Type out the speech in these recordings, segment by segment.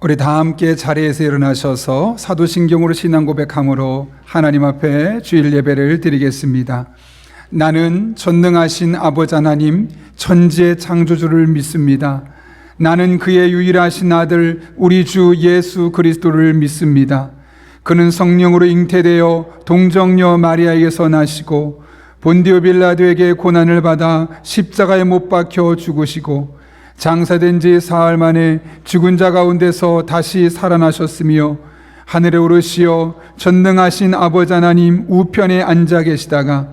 우리 다 함께 자리에서 일어나셔서 사도신경으로 신앙 고백함으로 하나님 앞에 주일 예배를 드리겠습니다. 나는 전능하신 아버지 하나님 천지의 창조주를 믿습니다. 나는 그의 유일하신 아들 우리 주 예수 그리스도를 믿습니다. 그는 성령으로 잉태되어 동정녀 마리아에게서 나시고 본디오 빌라도에게 고난을 받아 십자가에 못 박혀 죽으시고 장사된 지 사흘 만에 죽은 자 가운데서 다시 살아나셨으며 하늘에 오르시어 전능하신 아버지 하나님 우편에 앉아 계시다가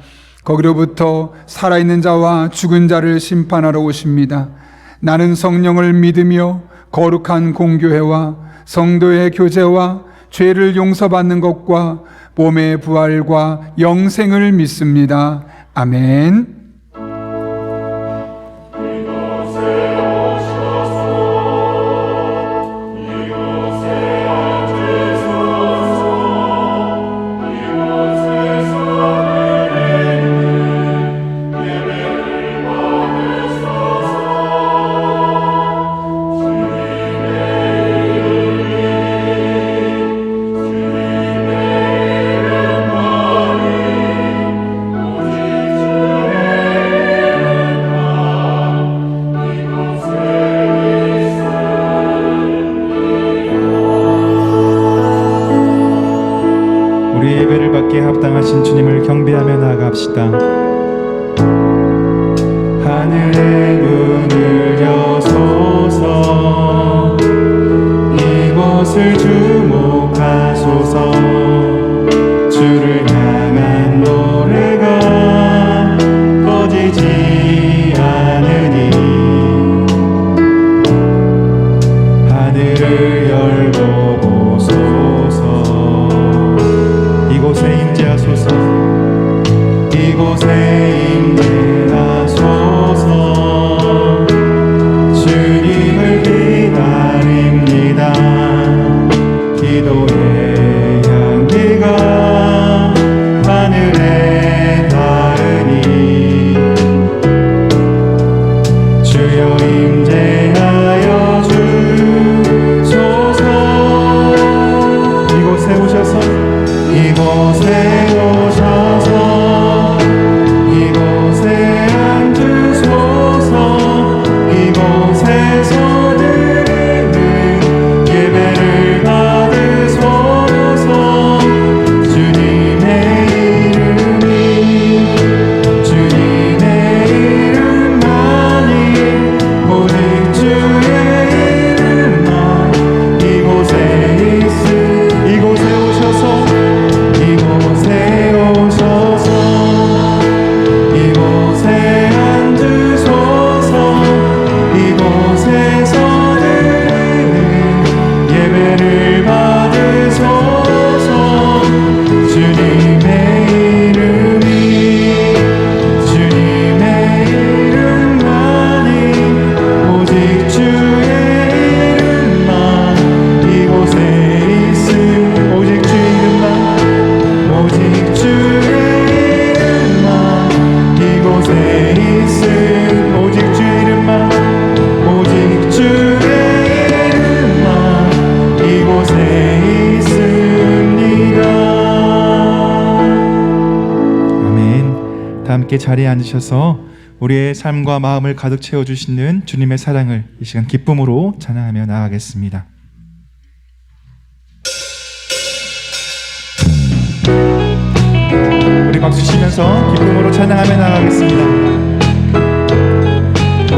거기로부터 살아있는 자와 죽은 자를 심판하러 오십니다. 나는 성령을 믿으며 거룩한 공교회와 성도의 교제와 죄를 용서받는 것과 몸의 부활과 영생을 믿습니다. 아멘. 우리 예배를 받기에 합당하신 주님을 경배하며 나아갑시다. 하늘의 문을 여소서, 이곳을 주목하소서. 주를 향한 노래가 꺼지지 않으니 하늘을 열고 보소서. 이곳에 임재하소서. 이곳에 임재하소서. 주님을 기다립니다. 기도의 향기가 하늘에 닿으니 주여 임재하여 주소서. 이곳에 오셔서 이곳에 오셔서 이곳에 앉으소서. 이곳에서 드리는 예배를 받으소서. 주님의 이름이 주님의 이름만이 오직 주의 이름만 이곳에 이곳에 오셔서 이곳에 오셔서 이곳에 앉으소서. 이곳에서 드리는 예배를 받으소서. 주님의 이름이 주님의 이름만이 오직 주의 이름만 이곳에 있음. 오직 주 이름만 오직 주의 이름만 이곳에 있음. 오직 주 이름만 오직 주의 이름만 이곳에 있습니다. 아멘. 다 함께 자리에 앉으셔서 우리의 삶과 마음을 가득 채워주시는 주님의 사랑을 이 시간 기쁨으로 찬양하며 나아가겠습니다. 우리 박수 치면서 기쁨으로 찬양하며 나아가겠습니다.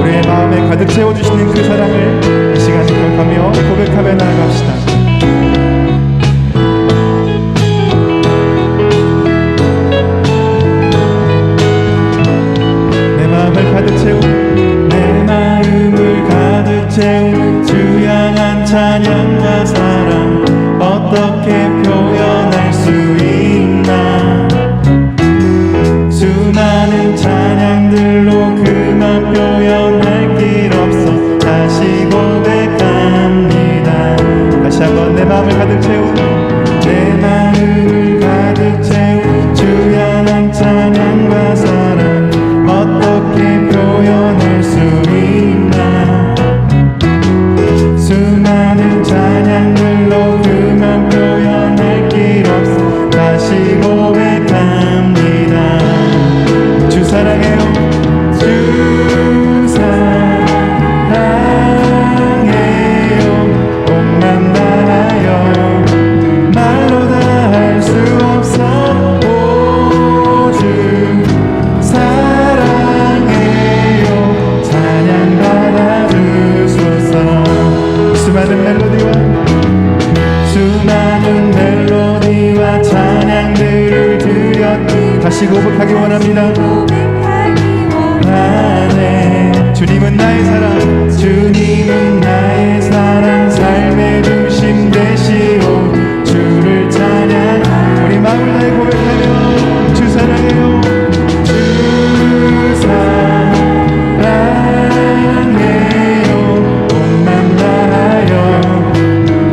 우리의 마음에 가득 채워주시는 그 사랑을 이 시간 기억하며 고백하며 나아갑시다. 내 마음을 가득 채운 주 향한 찬양과 사랑 어떻게 표현할 수 있나. 수많은 찬양들로 그만 표현할 길 없어 다시 고백합니다. 다시 한번 내 마음을 가득 채운 주 향한 찬양과 사랑 어떻게 표현할 수 있나. 수많은 찬양 수많은 멜로디와 찬양들을 드렸 다시 고백하기 원합니다. 주님은 나의 사랑, 주님은 나의 사랑, 삶의 중심 되시오. 주를 찬양, 우리 마음을 다해 고백하며 주 사랑해요. 주 사랑해요. 온 맘 다하여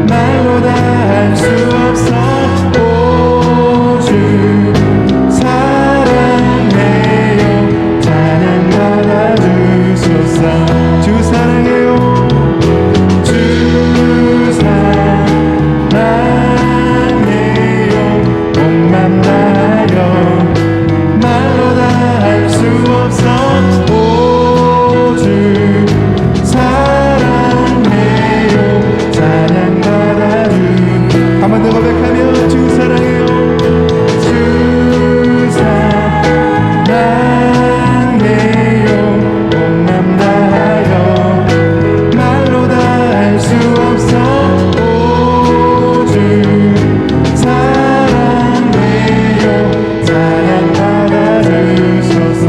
말로 다 할 수 없어. 오 주 사랑해요. 찬양 받아 주소서. 주 사랑해요. 주 사랑해요. 온 맘 다하여 말로 다 할 수 없어. 오 주 사랑해요. 찬양 받아 주. 한 번 더 고백하며 주 사랑해요. 주 사랑해요. 온 맘 다하여 말로 다 할 수 없어. 오 주 사랑해요. 찬양 받아 주소서.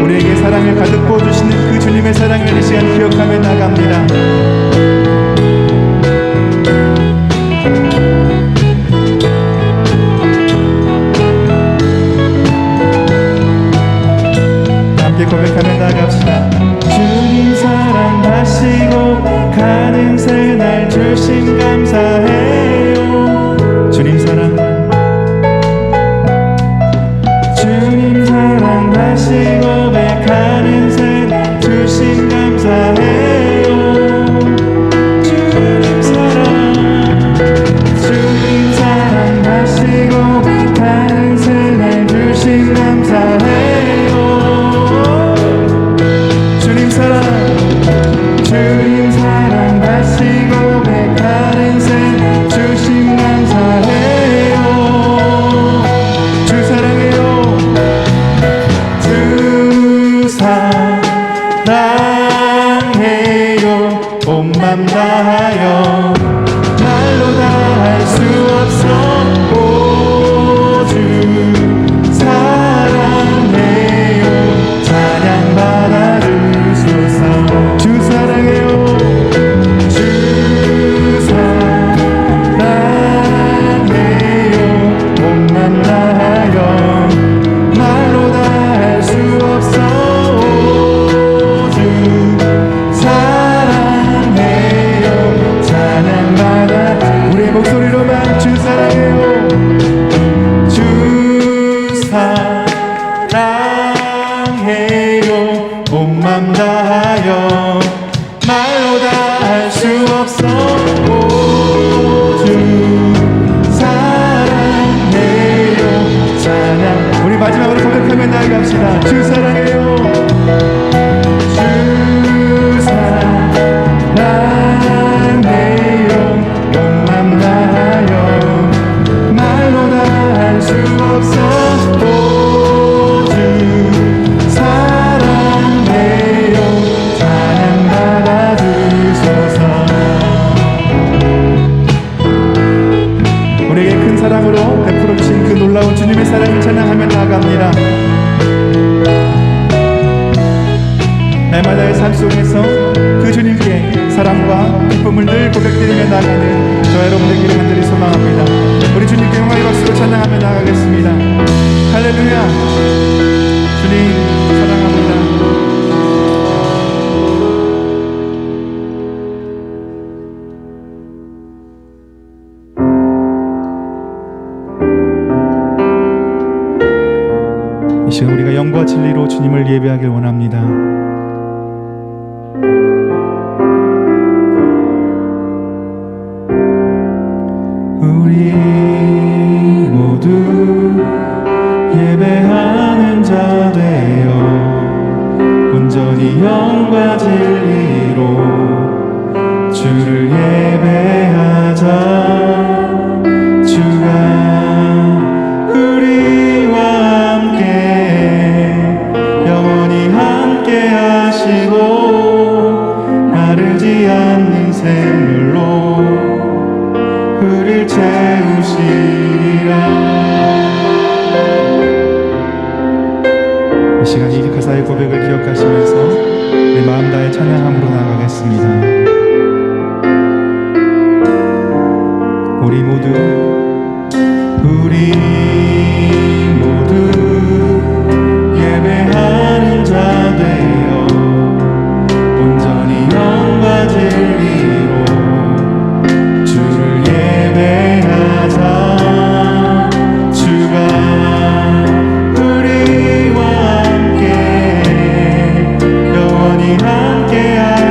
우리에게 사랑을 가득 부어주시는 그 주님의 사랑을 이 시간 기억하며 나갑니다. 함께 고백하며 나갑시다. 주님 사랑하시고 가는 새날 주심 감사해요. 주님 사랑, 주님 사랑하시고 가는 새날 주심 감사해요. 주님 사랑하시고 가는 새날 주심 감사해요. 주님 사랑하시고 가는 새날 주심 감사해요. 주 사랑해요. 주 사랑해요. 온 맘 다하여 말로 다 할 수 없어. 오 주 사랑해요. 찬양 받아 주소서. 주 사랑해요. 주 사랑해요. 온 맘 다하여 말로 다 할 수 없어. 오 주 사랑해요. 찬양 받아. 우리의 목소리로만 주 사랑해요. 주 사랑해요. 온 맘 다하여 말로 다 할 수 없어. 오 주 사랑해요. 찬양. 우리 마지막으로 고백하며 나아갑시다. 주 사랑해요. 주 사랑해요. 온 맘 다하여 말로 다 할 수 없어. 오 주 사랑해요. 찬양 받아 주소서. 우리에게 큰 사랑으로 베풀어 주신 그 놀라운 주님의 사랑을 찬양하며 나아갑니다. 날마다의 삶 속에서 그 주님께 사랑과 기쁨을 늘 고백드리며 나가는 저와 여러분 되기를 간절히 소망합니다. 우리 주님께 영광의 박수로 찬양하며 나가겠습니다. 할렐루야. 주님 사랑합니다. 이 시간 우리가 영과 진리로 주님을 예배하길 원합니다. 우리 모두 예배하는 자 되어 온전히 영과 진리로 주를 예배하자. 주가 우리와 함께 영원히 함께 하시고 우리를 채우시리라. 이 시간 이 가사의 고백을 기억하시면서 내 마음 다해 찬양함으로 나아가겠습니다. 우리 모두 예배하는 자 되어 온전히 영과 진리로 주를 예배하자. 주가 우리와 함께 영원히 함께하시리라.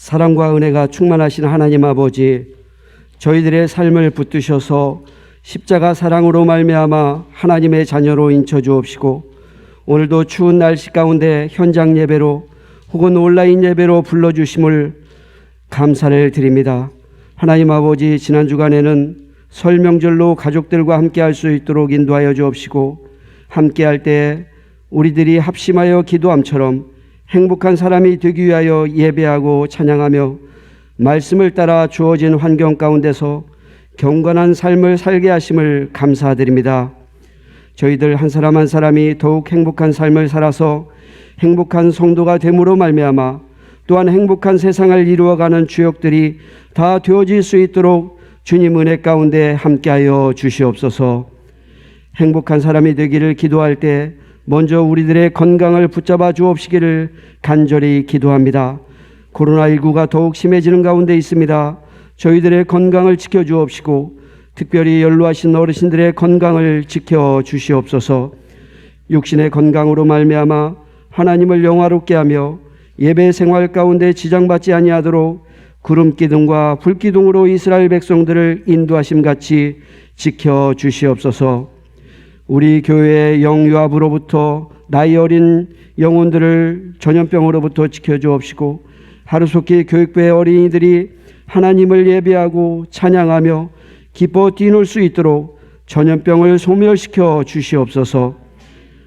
사랑과 은혜가 충만하신 하나님 아버지, 저희들의 삶을 붙드셔서 십자가 사랑으로 말미암아 하나님의 자녀로 인쳐 주옵시고, 오늘도 추운 날씨 가운데 현장 예배로 혹은 온라인 예배로 불러주심을 감사를 드립니다. 하나님 아버지, 지난 주간에는 설 명절로 가족들과 함께 할 수 있도록 인도하여 주옵시고, 함께 할 때 우리들이 합심하여 기도함처럼 행복한 사람이 되기 위하여 예배하고 찬양하며 말씀을 따라 주어진 환경 가운데서 경건한 삶을 살게 하심을 감사드립니다. 저희들 한 사람 한 사람이 더욱 행복한 삶을 살아서 행복한 성도가 됨으로 말미암아 또한 행복한 세상을 이루어가는 주역들이 다 되어질 수 있도록 주님 은혜 가운데 함께하여 주시옵소서. 행복한 사람이 되기를 기도할 때 먼저 우리들의 건강을 붙잡아 주옵시기를 간절히 기도합니다. 코로나19가 더욱 심해지는 가운데 있습니다. 저희들의 건강을 지켜주옵시고 특별히 연로하신 어르신들의 건강을 지켜주시옵소서. 육신의 건강으로 말미암아 하나님을 영화롭게 하며 예배 생활 가운데 지장받지 아니하도록 구름기둥과 불기둥으로 이스라엘 백성들을 인도하심같이 지켜주시옵소서. 우리 교회의 영유아부로부터 나이 어린 영혼들을 전염병으로부터 지켜주옵시고, 하루속히 교육부의 어린이들이 하나님을 예배하고 찬양하며 기뻐 뛰놀 수 있도록 전염병을 소멸시켜 주시옵소서.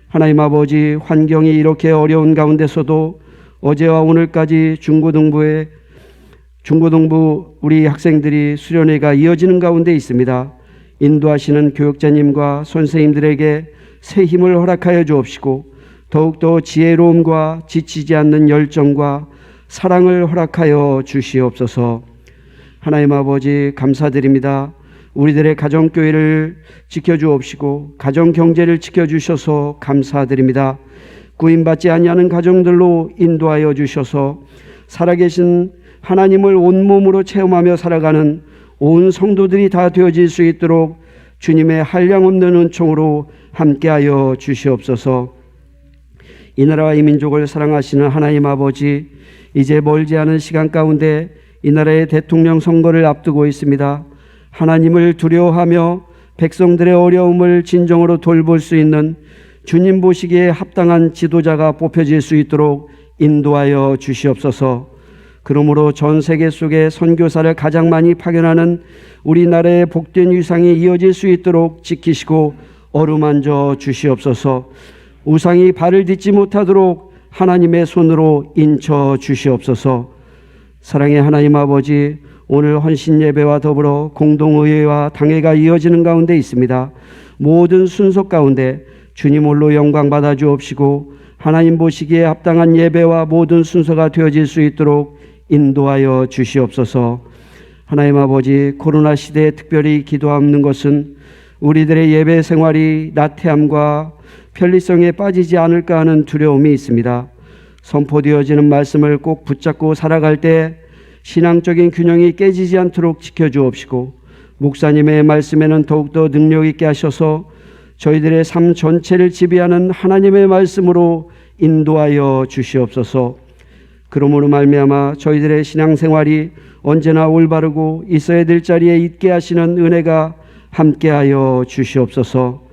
하나님 아버지, 환경이 이렇게 어려운 가운데서도 어제와 오늘까지 중고등부 우리 학생들이 수련회가 이어지는 가운데 있습니다. 인도하시는 교육자님과 선생님들에게 새 힘을 허락하여 주옵시고, 더욱더 지혜로움과 지치지 않는 열정과 사랑을 허락하여 주시옵소서. 하나님 아버지, 감사드립니다. 우리들의 가정교회를 지켜주옵시고 가정경제를 지켜주셔서 감사드립니다. 구인받지 아니하는 가정들로 인도하여 주셔서 살아계신 하나님을 온몸으로 체험하며 살아가는 온 성도들이 다 되어질 수 있도록 주님의 한량없는 은총으로 함께하여 주시옵소서. 이 나라와 이 민족을 사랑하시는 하나님 아버지, 이제 멀지 않은 시간 가운데 이 나라의 대통령 선거를 앞두고 있습니다. 하나님을 두려워하며 백성들의 어려움을 진정으로 돌볼 수 있는 주님 보시기에 합당한 지도자가 뽑혀질 수 있도록 인도하여 주시옵소서. 그러므로 전 세계 속에 선교사를 가장 많이 파견하는 우리나라의 복된 위상이 이어질 수 있도록 지키시고 어루만져 주시옵소서. 우상이 발을 딛지 못하도록 하나님의 손으로 인쳐 주시옵소서. 사랑의 하나님 아버지, 오늘 헌신 예배와 더불어 공동의회와 당회가 이어지는 가운데 있습니다. 모든 순서 가운데 주님 홀로 영광 받아 주옵시고 하나님 보시기에 합당한 예배와 모든 순서가 되어질 수 있도록 인도하여 주시옵소서. 하나님 아버지, 코로나 시대에 특별히 기도하는 것은 우리들의 예배 생활이 나태함과 편리성에 빠지지 않을까 하는 두려움이 있습니다. 선포되어지는 말씀을 꼭 붙잡고 살아갈 때 신앙적인 균형이 깨지지 않도록 지켜주옵시고, 목사님의 말씀에는 더욱더 능력 있게 하셔서 저희들의 삶 전체를 지배하는 하나님의 말씀으로 인도하여 주시옵소서. 그러므로 말미암아 저희들의 신앙생활이 언제나 올바르고 있어야 될 자리에 있게 하시는 은혜가 함께하여 주시옵소서.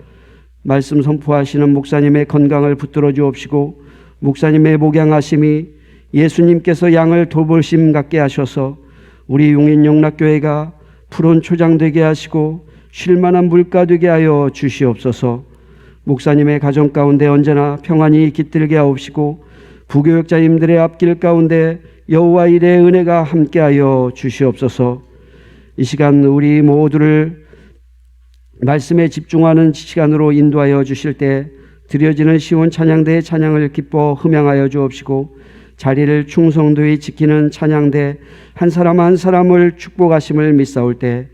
말씀 선포하시는 목사님의 건강을 붙들어 주옵시고, 목사님의 목양하심이 예수님께서 양을 돌보심 갖게 하셔서 우리 용인영락교회가 푸른 초장 되게 하시고 쉴만한 물가 되게 하여 주시옵소서. 목사님의 가정 가운데 언제나 평안이 깃들게 하옵시고 부교육자님들의 앞길 가운데 여호와 일의 은혜가 함께하여 주시옵소서. 이 시간 우리 모두를 말씀에 집중하는 시간으로 인도하여 주실 때 드려지는 시온 찬양대의 찬양을 기뻐 흠양하여 주옵시고, 자리를 충성도히 지키는 찬양대 한 사람 한 사람을 축복하심을 믿사올 때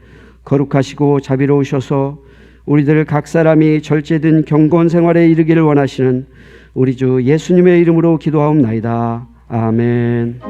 거룩하시고 자비로우셔서 우리들 각 사람이 절제된 경건 생활에 이르기를 원하시는 우리 주 예수님의 이름으로 기도하옵나이다. 아멘.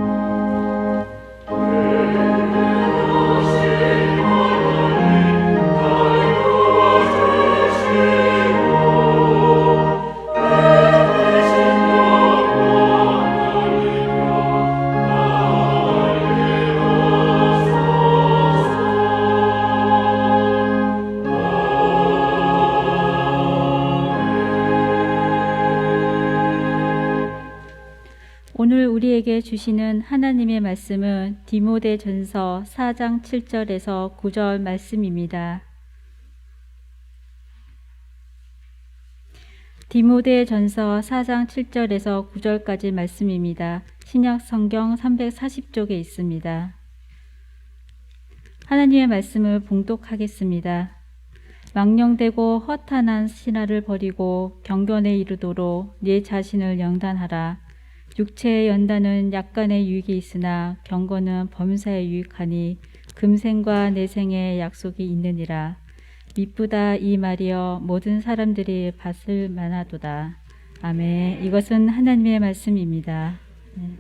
주시는 하나님의 말씀은 디모데전서 4장 7절에서 9절 말씀입니다. 디모데전서 4장 7절에서 9절까지 말씀입니다. 신약 성경 340쪽에 있습니다. 하나님의 말씀을 봉독하겠습니다. 망령되고 허탄한 신화를 버리고 경건에 이르도록 네 자신을 연단하라. 육체의 연단은 약간의 유익이 있으나 경건은 범사에 유익하니 금생과 내생의 약속이 있느니라. 미쁘다 이 말이여 모든 사람들이 받을 만하도다. 아멘. 이것은 하나님의 말씀입니다. 네.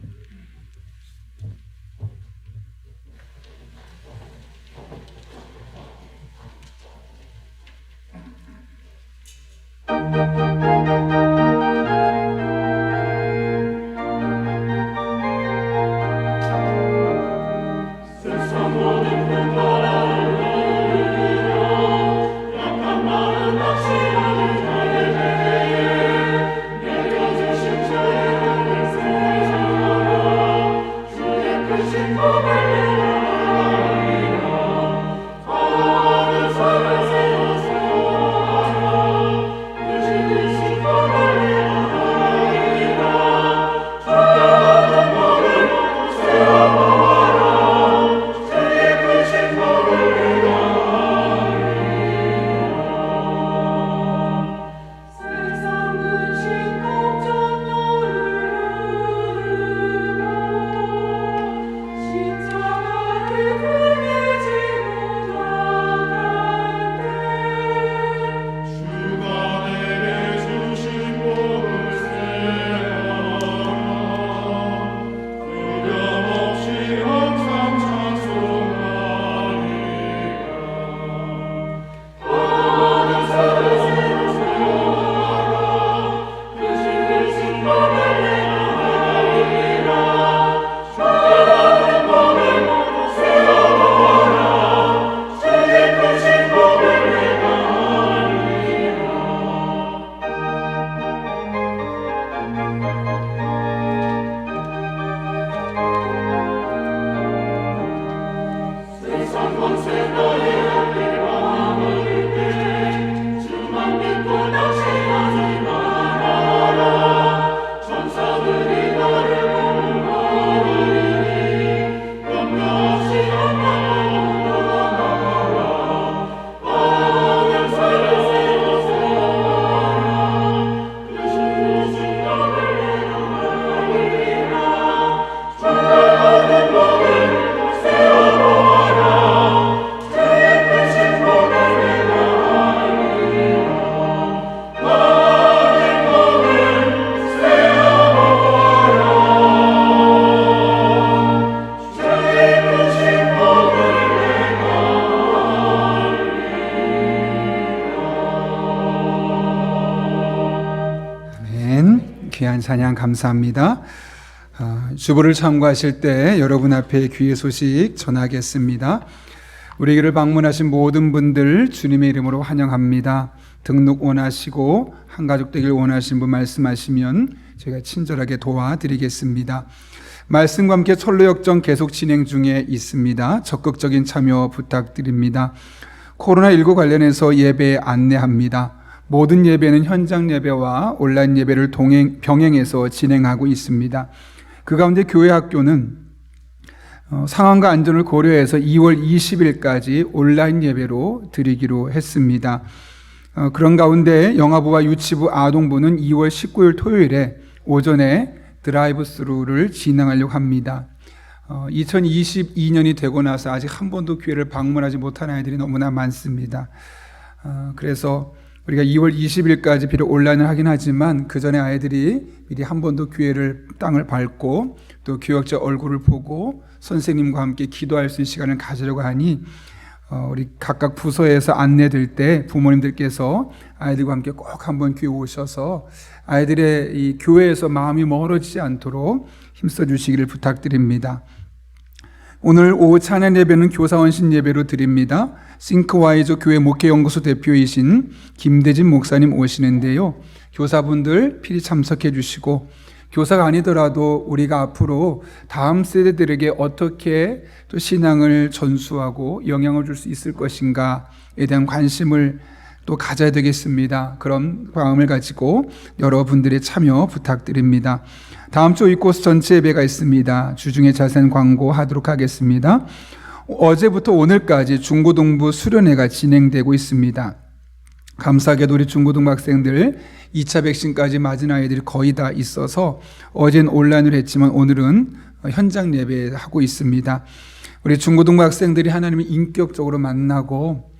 귀한 찬양 감사합니다. 주보를 참고하실 때 여러분 앞에 귀의 소식 전하겠습니다. 우리 교회를 방문하신 모든 분들 주님의 이름으로 환영합니다. 등록 원하시고 한가족 되길 원하시는 분 말씀하시면 제가 친절하게 도와드리겠습니다. 말씀과 함께 철로역정 계속 진행 중에 있습니다. 적극적인 참여 부탁드립니다. 코로나19 관련해서 예배 안내합니다. 모든 예배는 현장 예배와 온라인 예배를 병행해서 진행하고 있습니다. 그 가운데 교회 학교는 상황과 안전을 고려해서 2월 20일까지 온라인 예배로 드리기로 했습니다. 그런 가운데 영아부와 유치부, 아동부는 2월 19일 토요일에 오전에 드라이브 스루를 진행하려고 합니다. 2022년이 되고 나서 아직 한 번도 교회를 방문하지 못한 아이들이 너무나 많습니다. 그래서 우리가 2월 20일까지 비록 온라인을 하긴 하지만 그 전에 아이들이 미리 한 번 더 교회를 땅을 밟고 또 교역자 얼굴을 보고 선생님과 함께 기도할 수 있는 시간을 가지려고 하니 우리 각각 부서에서 안내될 때 부모님들께서 아이들과 함께 꼭 한번 교회 오셔서 아이들의 이 교회에서 마음이 멀어지지 않도록 힘써 주시기를 부탁드립니다. 오늘 오후 찬양 예배는 교사원신 예배로 드립니다. 싱크와이저 교회 목회연구소 대표이신 김대진 목사님 오시는데요. 교사분들 필히 참석해 주시고 교사가 아니더라도 우리가 앞으로 다음 세대들에게 어떻게 또 신앙을 전수하고 영향을 줄 수 있을 것인가에 대한 관심을 또 가져야 되겠습니다. 그런 마음을 가지고 여러분들의 참여 부탁드립니다. 다음 주 이코스 전체 예배가 있습니다. 주중에 자세한 광고하도록 하겠습니다. 어제부터 오늘까지 중고등부 수련회가 진행되고 있습니다. 감사하게도 우리 중고등부 학생들 2차 백신까지 맞은 아이들이 거의 다 있어서 어제는 온라인으로 했지만 오늘은 현장 예배하고 있습니다. 우리 중고등부 학생들이 하나님을 인격적으로 만나고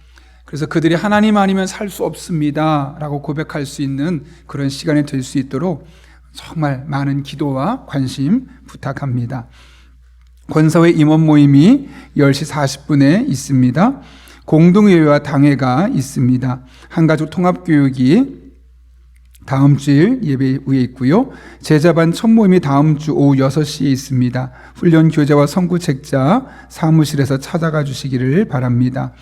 그래서 그들이 하나님 아니면 살 수 없습니다 라고 고백할 수 있는 그런 시간이 될 수 있도록 정말 많은 기도와 관심 부탁합니다. 권사회 임원 모임이 10시 40분에 있습니다. 공동예배와 당회가 있습니다. 한가족 통합교육이 다음 주일 예배 후에 있고요. 제자반 첫 모임이 다음 주 오후 6시에 있습니다. 훈련 교재와 선구책자 사무실에서 찾아가 주시기를 바랍니다.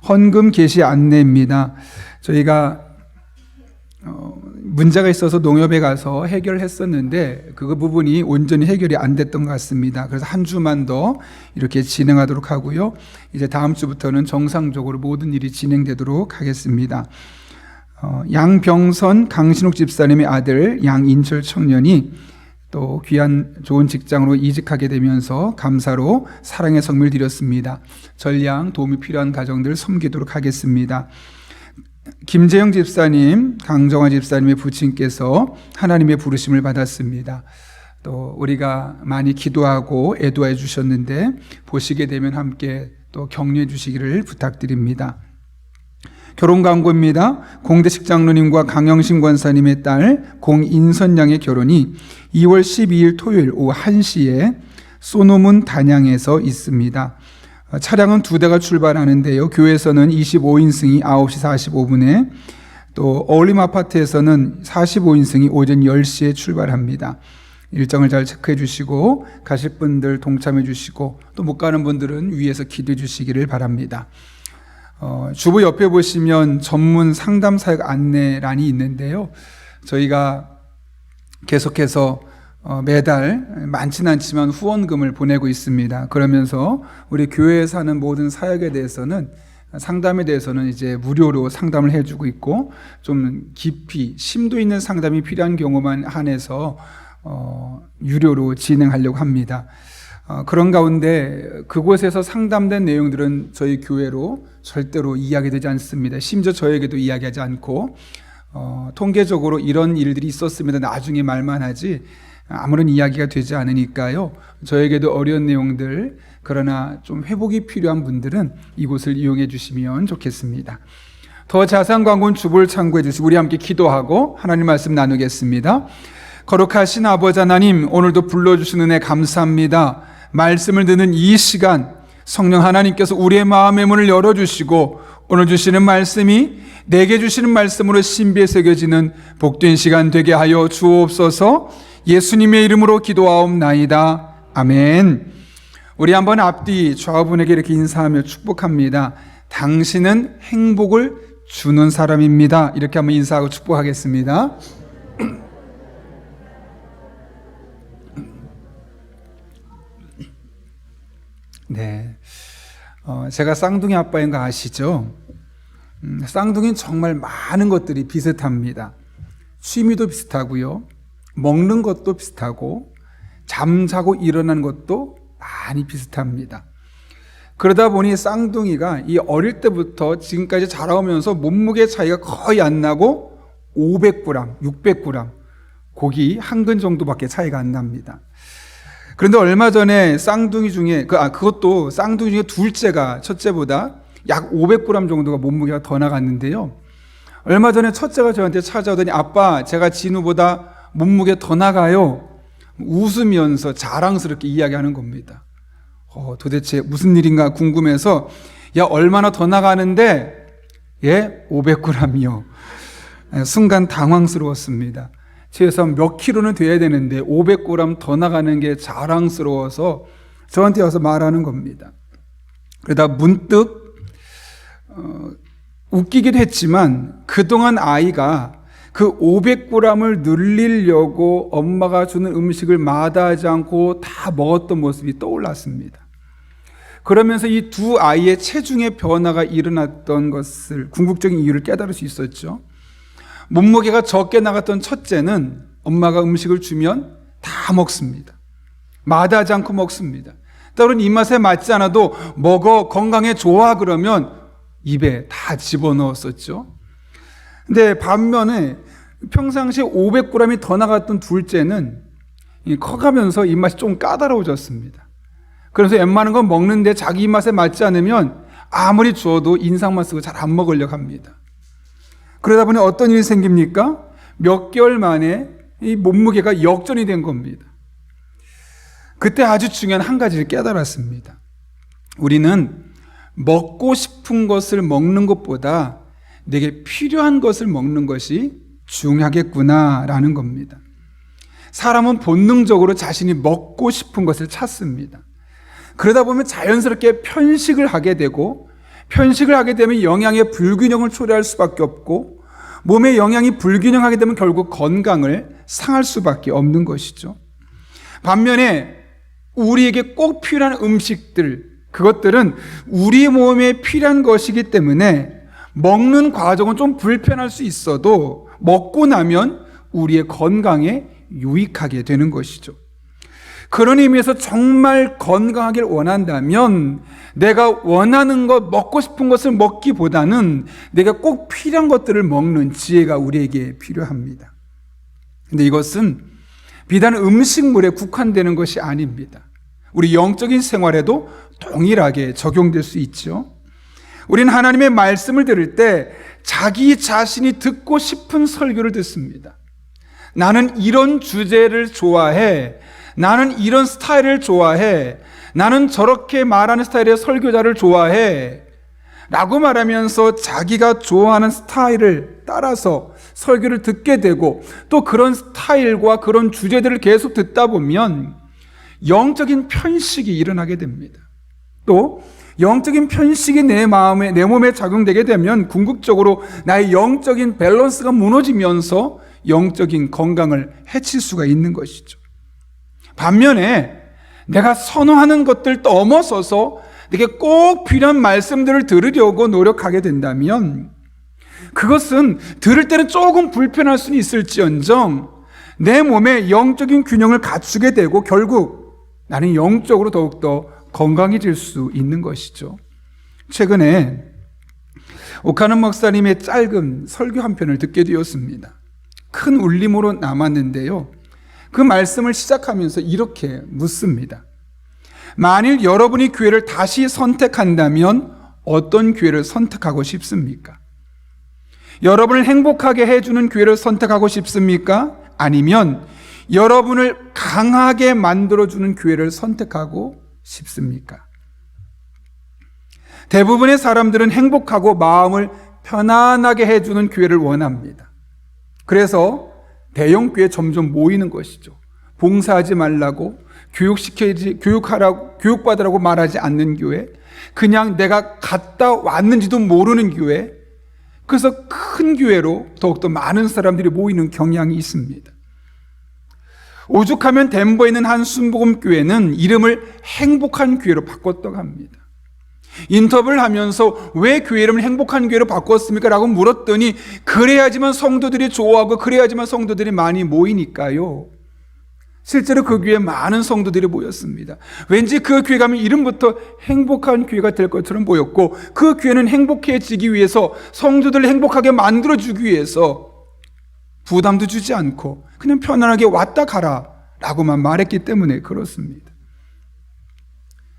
헌금 게시 안내입니다. 저희가 문제가 있어서 농협에 가서 해결했었는데 그 부분이 온전히 해결이 안 됐던 것 같습니다. 그래서 한 주만 더 이렇게 진행하도록 하고요. 이제 다음 주부터는 정상적으로 모든 일이 진행되도록 하겠습니다. 양병선 강신욱 집사님의 아들 양인철 청년이 또 귀한 좋은 직장으로 이직하게 되면서 감사로 사랑의 성미를 드렸습니다. 전량 도움이 필요한 가정들 섬기도록 하겠습니다. 김재영 집사님, 강정화 집사님의 부친께서 하나님의 부르심을 받았습니다. 또 우리가 많이 기도하고 애도해 주셨는데 보시게 되면 함께 또 격려해 주시기를 부탁드립니다. 결혼 광고입니다. 공대식 장로님과 강영신 권사님의 딸 공인선 양의 결혼이 2월 12일 토요일 오후 1시에 소노문 단양에서 있습니다. 차량은 2대가 출발하는데요. 교회에서는 25인승이 9시 45분에 또 어울림 아파트에서는 45인승이 오전 10시에 출발합니다. 일정을 잘 체크해 주시고 가실 분들 동참해 주시고 또 못 가는 분들은 위에서 기도해 주시기를 바랍니다. 주보 옆에 보시면 전문 상담 사역 안내란이 있는데요. 저희가 계속해서 매달 많지는 않지만 후원금을 보내고 있습니다. 그러면서 우리 교회에 사는 모든 사역에 대해서는 상담에 대해서는 이제 무료로 상담을 해주고 있고 좀 깊이 심도 있는 상담이 필요한 경우만 한해서 유료로 진행하려고 합니다. 그런 가운데 그곳에서 상담된 내용들은 저희 교회로 절대로 이야기되지 않습니다. 심지어 저에게도 이야기하지 않고 통계적으로 이런 일들이 있었습니다. 나중에 말만 하지 아무런 이야기가 되지 않으니까요. 저에게도 어려운 내용들 그러나 좀 회복이 필요한 분들은 이곳을 이용해 주시면 좋겠습니다. 더 자세한 광고는 주보를 참고해 주시고 우리 함께 기도하고 하나님 말씀 나누겠습니다. 거룩하신 아버지 하나님, 오늘도 불러주신 은혜 감사합니다. 말씀을 듣는 이 시간 성령 하나님께서 우리의 마음의 문을 열어주시고 오늘 주시는 말씀이 내게 주시는 말씀으로 신비에 새겨지는 복된 시간 되게 하여 주옵소서. 예수님의 이름으로 기도하옵나이다. 아멘. 우리 한번 앞뒤 좌우분에게 이렇게 인사하며 축복합니다. 당신은 행복을 주는 사람입니다. 이렇게 한번 인사하고 축복하겠습니다. 네, 제가 쌍둥이 아빠인 거 아시죠? 쌍둥이는 정말 많은 것들이 비슷합니다. 취미도 비슷하고요, 먹는 것도 비슷하고 잠자고 일어나는 것도 많이 비슷합니다. 그러다 보니 쌍둥이가 이 어릴 때부터 지금까지 자라오면서 몸무게 차이가 거의 안 나고 500g, 600g 고기 한 근 정도밖에 차이가 안 납니다. 그런데 얼마 전에 쌍둥이 중에 그것도 쌍둥이 중에 둘째가 첫째보다 약 500g 정도가 몸무게가 더 나갔는데요. 얼마 전에 첫째가 저한테 찾아오더니 아빠, 제가 진우보다 몸무게 더 나가요. 웃으면서 자랑스럽게 이야기하는 겁니다. 도대체 무슨 일인가 궁금해서 야, 얼마나 더 나가는데? 예, 500g이요. 순간 당황스러웠습니다. 최소 몇 킬로는 돼야 되는데 500g 더 나가는 게 자랑스러워서 저한테 와서 말하는 겁니다. 그러다 문득 웃기기도 했지만 그동안 아이가 그 500g을 늘리려고 엄마가 주는 음식을 마다하지 않고 다 먹었던 모습이 떠올랐습니다. 그러면서 이 두 아이의 체중의 변화가 일어났던 것을, 궁극적인 이유를 깨달을 수 있었죠. 몸무게가 적게 나갔던 첫째는 엄마가 음식을 주면 다 먹습니다. 마다하지 않고 먹습니다. 때로는 입맛에 맞지 않아도 먹어, 건강에 좋아 그러면 입에 다 집어넣었었죠. 근데 반면에 평상시에 500g이 더 나갔던 둘째는 커가면서 입맛이 좀 까다로워졌습니다. 그래서 웬만한 건 먹는데 자기 입맛에 맞지 않으면 아무리 주어도 인상만 쓰고 잘 안 먹으려고 합니다. 그러다 보니 어떤 일이 생깁니까? 몇 개월 만에 이 몸무게가 역전이 된 겁니다. 그때 아주 중요한 한 가지를 깨달았습니다. 우리는 먹고 싶은 것을 먹는 것보다 내게 필요한 것을 먹는 것이 중요하겠구나라는 겁니다. 사람은 본능적으로 자신이 먹고 싶은 것을 찾습니다. 그러다 보면 자연스럽게 편식을 하게 되고, 편식을 하게 되면 영양의 불균형을 초래할 수밖에 없고, 몸의 영양이 불균형하게 되면 결국 건강을 상할 수밖에 없는 것이죠. 반면에 우리에게 꼭 필요한 음식들, 그것들은 우리 몸에 필요한 것이기 때문에 먹는 과정은 좀 불편할 수 있어도 먹고 나면 우리의 건강에 유익하게 되는 것이죠. 그런 의미에서 정말 건강하길 원한다면 내가 원하는 것, 먹고 싶은 것을 먹기보다는 내가 꼭 필요한 것들을 먹는 지혜가 우리에게 필요합니다. 근데 이것은 비단 음식물에 국한되는 것이 아닙니다. 우리 영적인 생활에도 동일하게 적용될 수 있죠. 우리는 하나님의 말씀을 들을 때 자기 자신이 듣고 싶은 설교를 듣습니다. 나는 이런 주제를 좋아해. 나는 이런 스타일을 좋아해. 나는 저렇게 말하는 스타일의 설교자를 좋아해. 라고 말하면서 자기가 좋아하는 스타일을 따라서 설교를 듣게 되고, 또 그런 스타일과 그런 주제들을 계속 듣다 보면 영적인 편식이 일어나게 됩니다. 또 영적인 편식이 내 마음에, 내 몸에 작용되게 되면 궁극적으로 나의 영적인 밸런스가 무너지면서 영적인 건강을 해칠 수가 있는 것이죠. 반면에 내가 선호하는 것들 넘어서서 내게 꼭 필요한 말씀들을 들으려고 노력하게 된다면 그것은 들을 때는 조금 불편할 수는 있을지언정 내 몸에 영적인 균형을 갖추게 되고 결국 나는 영적으로 더욱더 건강해질 수 있는 것이죠. 최근에 오카는 목사님의 짧은 설교 한 편을 듣게 되었습니다. 큰 울림으로 남았는데요. 그 말씀을 시작하면서 이렇게 묻습니다. 만일 여러분이 교회를 다시 선택한다면 어떤 교회를 선택하고 싶습니까? 여러분을 행복하게 해주는 교회를 선택하고 싶습니까? 아니면 여러분을 강하게 만들어주는 교회를 선택하고 싶습니까? 대부분의 사람들은 행복하고 마음을 편안하게 해주는 교회를 원합니다. 그래서 대형 교회에 점점 모이는 것이죠. 봉사하지 말라고, 교육받으라고 말하지 않는 교회, 그냥 내가 갔다 왔는지도 모르는 교회, 그래서 큰 교회로 더욱더 많은 사람들이 모이는 경향이 있습니다. 오죽하면 덴버에 있는 한 순복음교회는 이름을 행복한 교회로 바꿨다고 합니다. 인터뷰를 하면서 왜 교회 이름을 행복한 교회로 바꿨습니까? 라고 물었더니 그래야지만 성도들이 좋아하고 그래야지만 성도들이 많이 모이니까요. 실제로 그 교회에 많은 성도들이 모였습니다. 왠지 그 교회 가면 이름부터 행복한 교회가 될 것처럼 보였고 그 교회는 행복해지기 위해서 성도들을 행복하게 만들어주기 위해서 부담도 주지 않고 그냥 편안하게 왔다 가라 라고만 말했기 때문에 그렇습니다.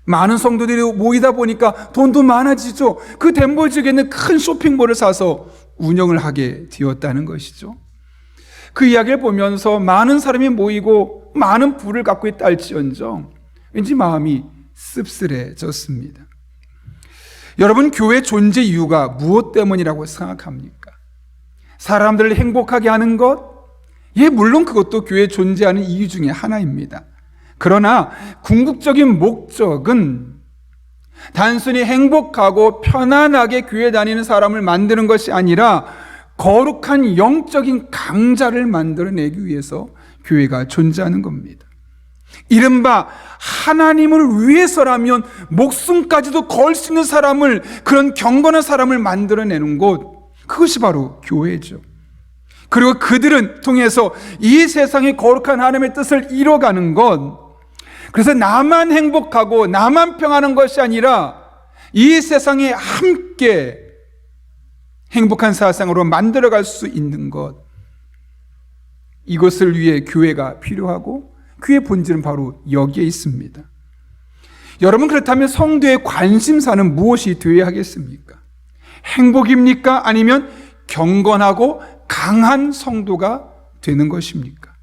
많은 성도들이 모이다 보니까 돈도 많아지죠. 그 덴버 지역에 있는 큰 쇼핑몰을 사서 운영을 하게 되었다는 것이죠. 그 이야기를 보면서 많은 사람이 모이고 많은 부를 갖고 있다 할지언정 왠지 마음이 씁쓸해졌습니다. 여러분, 교회 존재 이유가 무엇 때문이라고 생각합니까? 사람들을 행복하게 하는 것? 예, 물론 그것도 교회 존재하는 이유 중에 하나입니다. 그러나 궁극적인 목적은 단순히 행복하고 편안하게 교회 다니는 사람을 만드는 것이 아니라 거룩한 영적인 강자를 만들어내기 위해서 교회가 존재하는 겁니다. 이른바 하나님을 위해서라면 목숨까지도 걸 수 있는 사람을, 그런 경건한 사람을 만들어내는 곳, 그것이 바로 교회죠. 그리고 그들은 통해서 이 세상의 거룩한 하나님의 뜻을 이뤄가는 것, 그래서 나만 행복하고 나만 평안한 것이 아니라 이 세상에 함께 행복한 세상으로 만들어갈 수 있는 것, 이것을 위해 교회가 필요하고 그의 본질은 바로 여기에 있습니다. 여러분, 그렇다면 성도의 관심사는 무엇이 되어야 하겠습니까? 행복입니까? 아니면 경건하고 강한 성도가 되는 것입니까?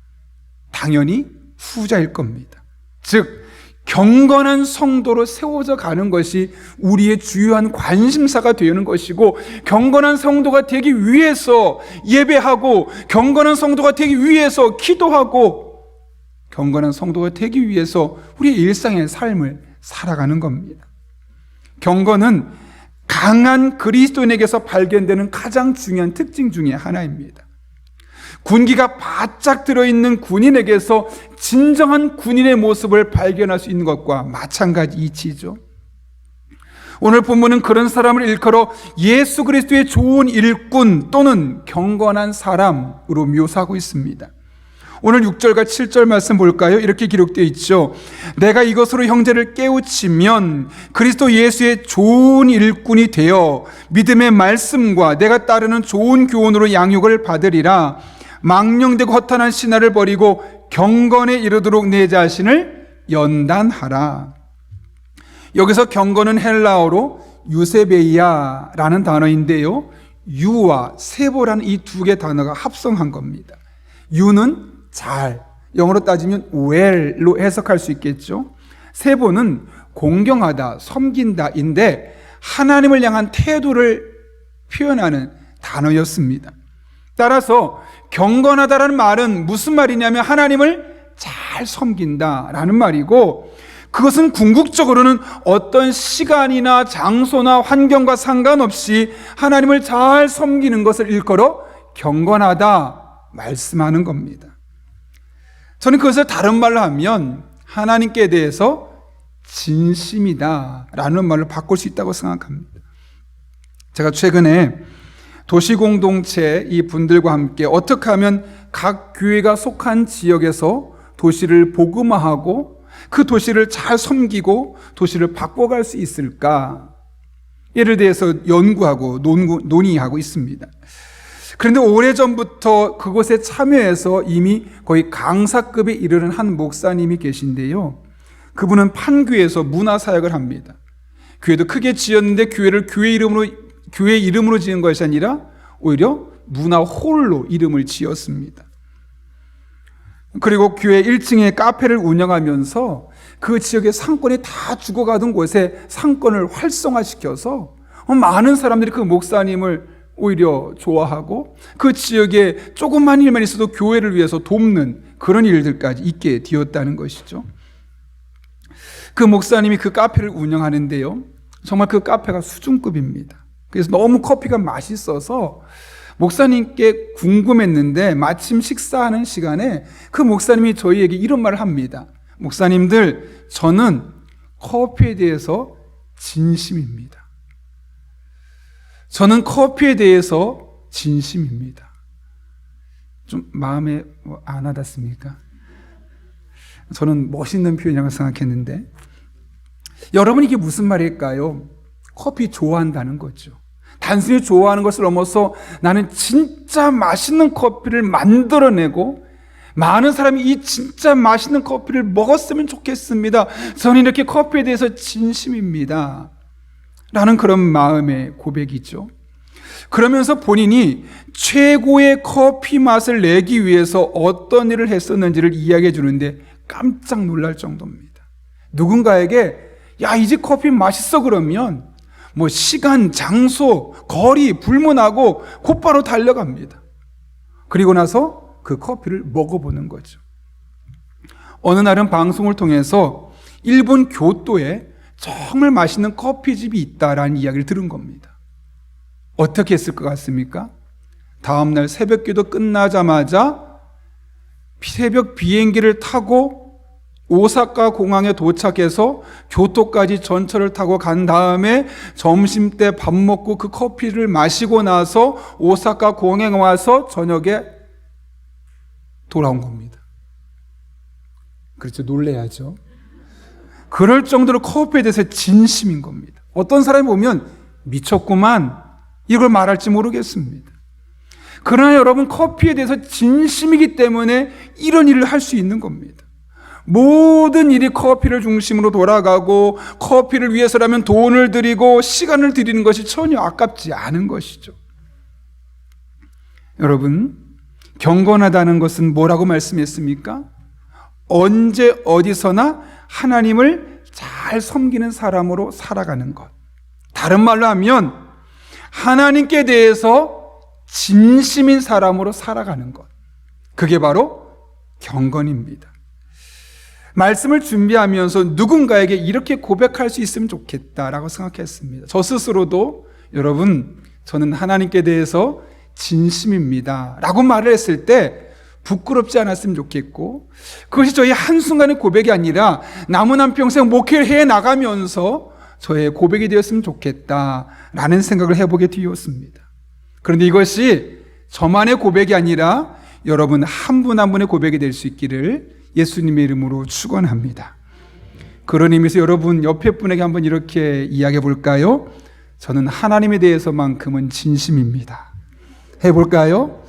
당연히 후자일 겁니다. 즉 경건한 성도로 세워져 가는 것이 우리의 주요한 관심사가 되는 것이고, 경건한 성도가 되기 위해서 예배하고, 경건한 성도가 되기 위해서 기도하고, 경건한 성도가 되기 위해서 우리의 일상의 삶을 살아가는 겁니다. 경건은 강한 그리스도인에게서 발견되는 가장 중요한 특징 중에 하나입니다. 군기가 바짝 들어있는 군인에게서 진정한 군인의 모습을 발견할 수 있는 것과 마찬가지 이치죠. 오늘 본문은 그런 사람을 일컬어 예수 그리스도의 좋은 일꾼 또는 경건한 사람으로 묘사하고 있습니다. 오늘 6절과 7절 말씀 볼까요? 이렇게 기록되어 있죠. 내가 이것으로 형제를 깨우치면 그리스도 예수의 좋은 일꾼이 되어 믿음의 말씀과 내가 따르는 좋은 교훈으로 양육을 받으리라. 망령되고 허탄한 신화를 버리고 경건에 이르도록 내 자신을 연단하라. 여기서 경건은 헬라어로 유세베이아라는 단어인데요, 유와 세보라는 이 두 개 단어가 합성한 겁니다. 유는 잘, 영어로 따지면 well로 해석할 수 있겠죠. 세보는 공경하다, 섬긴다인데 하나님을 향한 태도를 표현하는 단어였습니다. 따라서 경건하다라는 말은 무슨 말이냐면 하나님을 잘 섬긴다라는 말이고, 그것은 궁극적으로는 어떤 시간이나 장소나 환경과 상관없이 하나님을 잘 섬기는 것을 일컬어 경건하다 말씀하는 겁니다. 저는 그것을 다른 말로 하면 하나님께 대해서 진심이다라는 말로 바꿀 수 있다고 생각합니다. 제가 최근에 도시공동체 이 분들과 함께 어떻게 하면 각 교회가 속한 지역에서 도시를 복음화하고 그 도시를 잘 섬기고 도시를 바꿔갈 수 있을까, 이를 대해서 연구하고 논의하고 있습니다. 그런데 오래전부터 그곳에 참여해서 이미 거의 강사급에 이르는 한 목사님이 계신데요, 그분은 판교에서 문화사역을 합니다. 교회도 크게 지었는데 교회를 교회 이름으로 지은 것이 아니라 오히려 문화홀로 이름을 지었습니다. 그리고 교회 1층에 카페를 운영하면서 그 지역의 상권이 다 죽어가던 곳에 상권을 활성화시켜서 많은 사람들이 그 목사님을 오히려 좋아하고 그 지역에 조금만 일만 있어도 교회를 위해서 돕는 그런 일들까지 있게 되었다는 것이죠. 그 목사님이 그 카페를 운영하는데요, 정말 그 카페가 수준급입니다. 그래서 너무 커피가 맛있어서 목사님께 궁금했는데 마침 식사하는 시간에 그 목사님이 저희에게 이런 말을 합니다. 목사님들, 저는 커피에 대해서 진심입니다. 저는 커피에 대해서 진심입니다. 좀 마음에 안 와닿습니까? 저는 멋있는 표현이라고 생각했는데, 여러분, 이게 무슨 말일까요? 커피 좋아한다는 거죠. 단순히 좋아하는 것을 넘어서 나는 진짜 맛있는 커피를 만들어내고 많은 사람이 이 진짜 맛있는 커피를 먹었으면 좋겠습니다. 저는 이렇게 커피에 대해서 진심입니다 라는 그런 마음의 고백이죠. 그러면서 본인이 최고의 커피 맛을 내기 위해서 어떤 일을 했었는지를 이야기해 주는데 깜짝 놀랄 정도입니다. 누군가에게 야, 이 집 커피 맛있어 그러면 시간, 장소, 거리 불문하고 곧바로 달려갑니다. 그리고 나서 그 커피를 먹어보는 거죠. 어느 날은 방송을 통해서 일본 교토에 정말 맛있는 커피집이 있다라는 이야기를 들은 겁니다. 어떻게 했을 것 같습니까? 다음날 새벽 기도 끝나자마자 새벽 비행기를 타고 오사카 공항에 도착해서 교토까지 전철을 타고 간 다음에 점심때 밥 먹고 그 커피를 마시고 나서 오사카 공항에 와서 저녁에 돌아온 겁니다. 그렇죠. 놀래야죠. 그럴 정도로 커피에 대해서 진심인 겁니다. 어떤 사람이 보면 미쳤구만 이걸 말할지 모르겠습니다. 그러나 여러분, 커피에 대해서 진심이기 때문에 이런 일을 할 수 있는 겁니다. 모든 일이 커피를 중심으로 돌아가고 커피를 위해서라면 돈을 들이고 시간을 들이는 것이 전혀 아깝지 않은 것이죠. 여러분, 경건하다는 것은 뭐라고 말씀했습니까? 언제 어디서나 하나님을 잘 섬기는 사람으로 살아가는 것. 다른 말로 하면 하나님께 대해서 진심인 사람으로 살아가는 것. 그게 바로 경건입니다. 말씀을 준비하면서 누군가에게 이렇게 고백할 수 있으면 좋겠다라고 생각했습니다. 저 스스로도 여러분, 저는 하나님께 대해서 진심입니다 라고 말을 했을 때 부끄럽지 않았으면 좋겠고, 그것이 저희 한순간의 고백이 아니라 남은 한평생 목회를 해 나가면서 저의 고백이 되었으면 좋겠다라는 생각을 해보게 되었습니다. 그런데 이것이 저만의 고백이 아니라 여러분 한 분 한 분의 고백이 될 수 있기를 예수님의 이름으로 축원합니다. 그런 의미에서 여러분 옆에 분에게 한번 이렇게 이야기해 볼까요? 저는 하나님에 대해서만큼은 진심입니다. 해볼까요?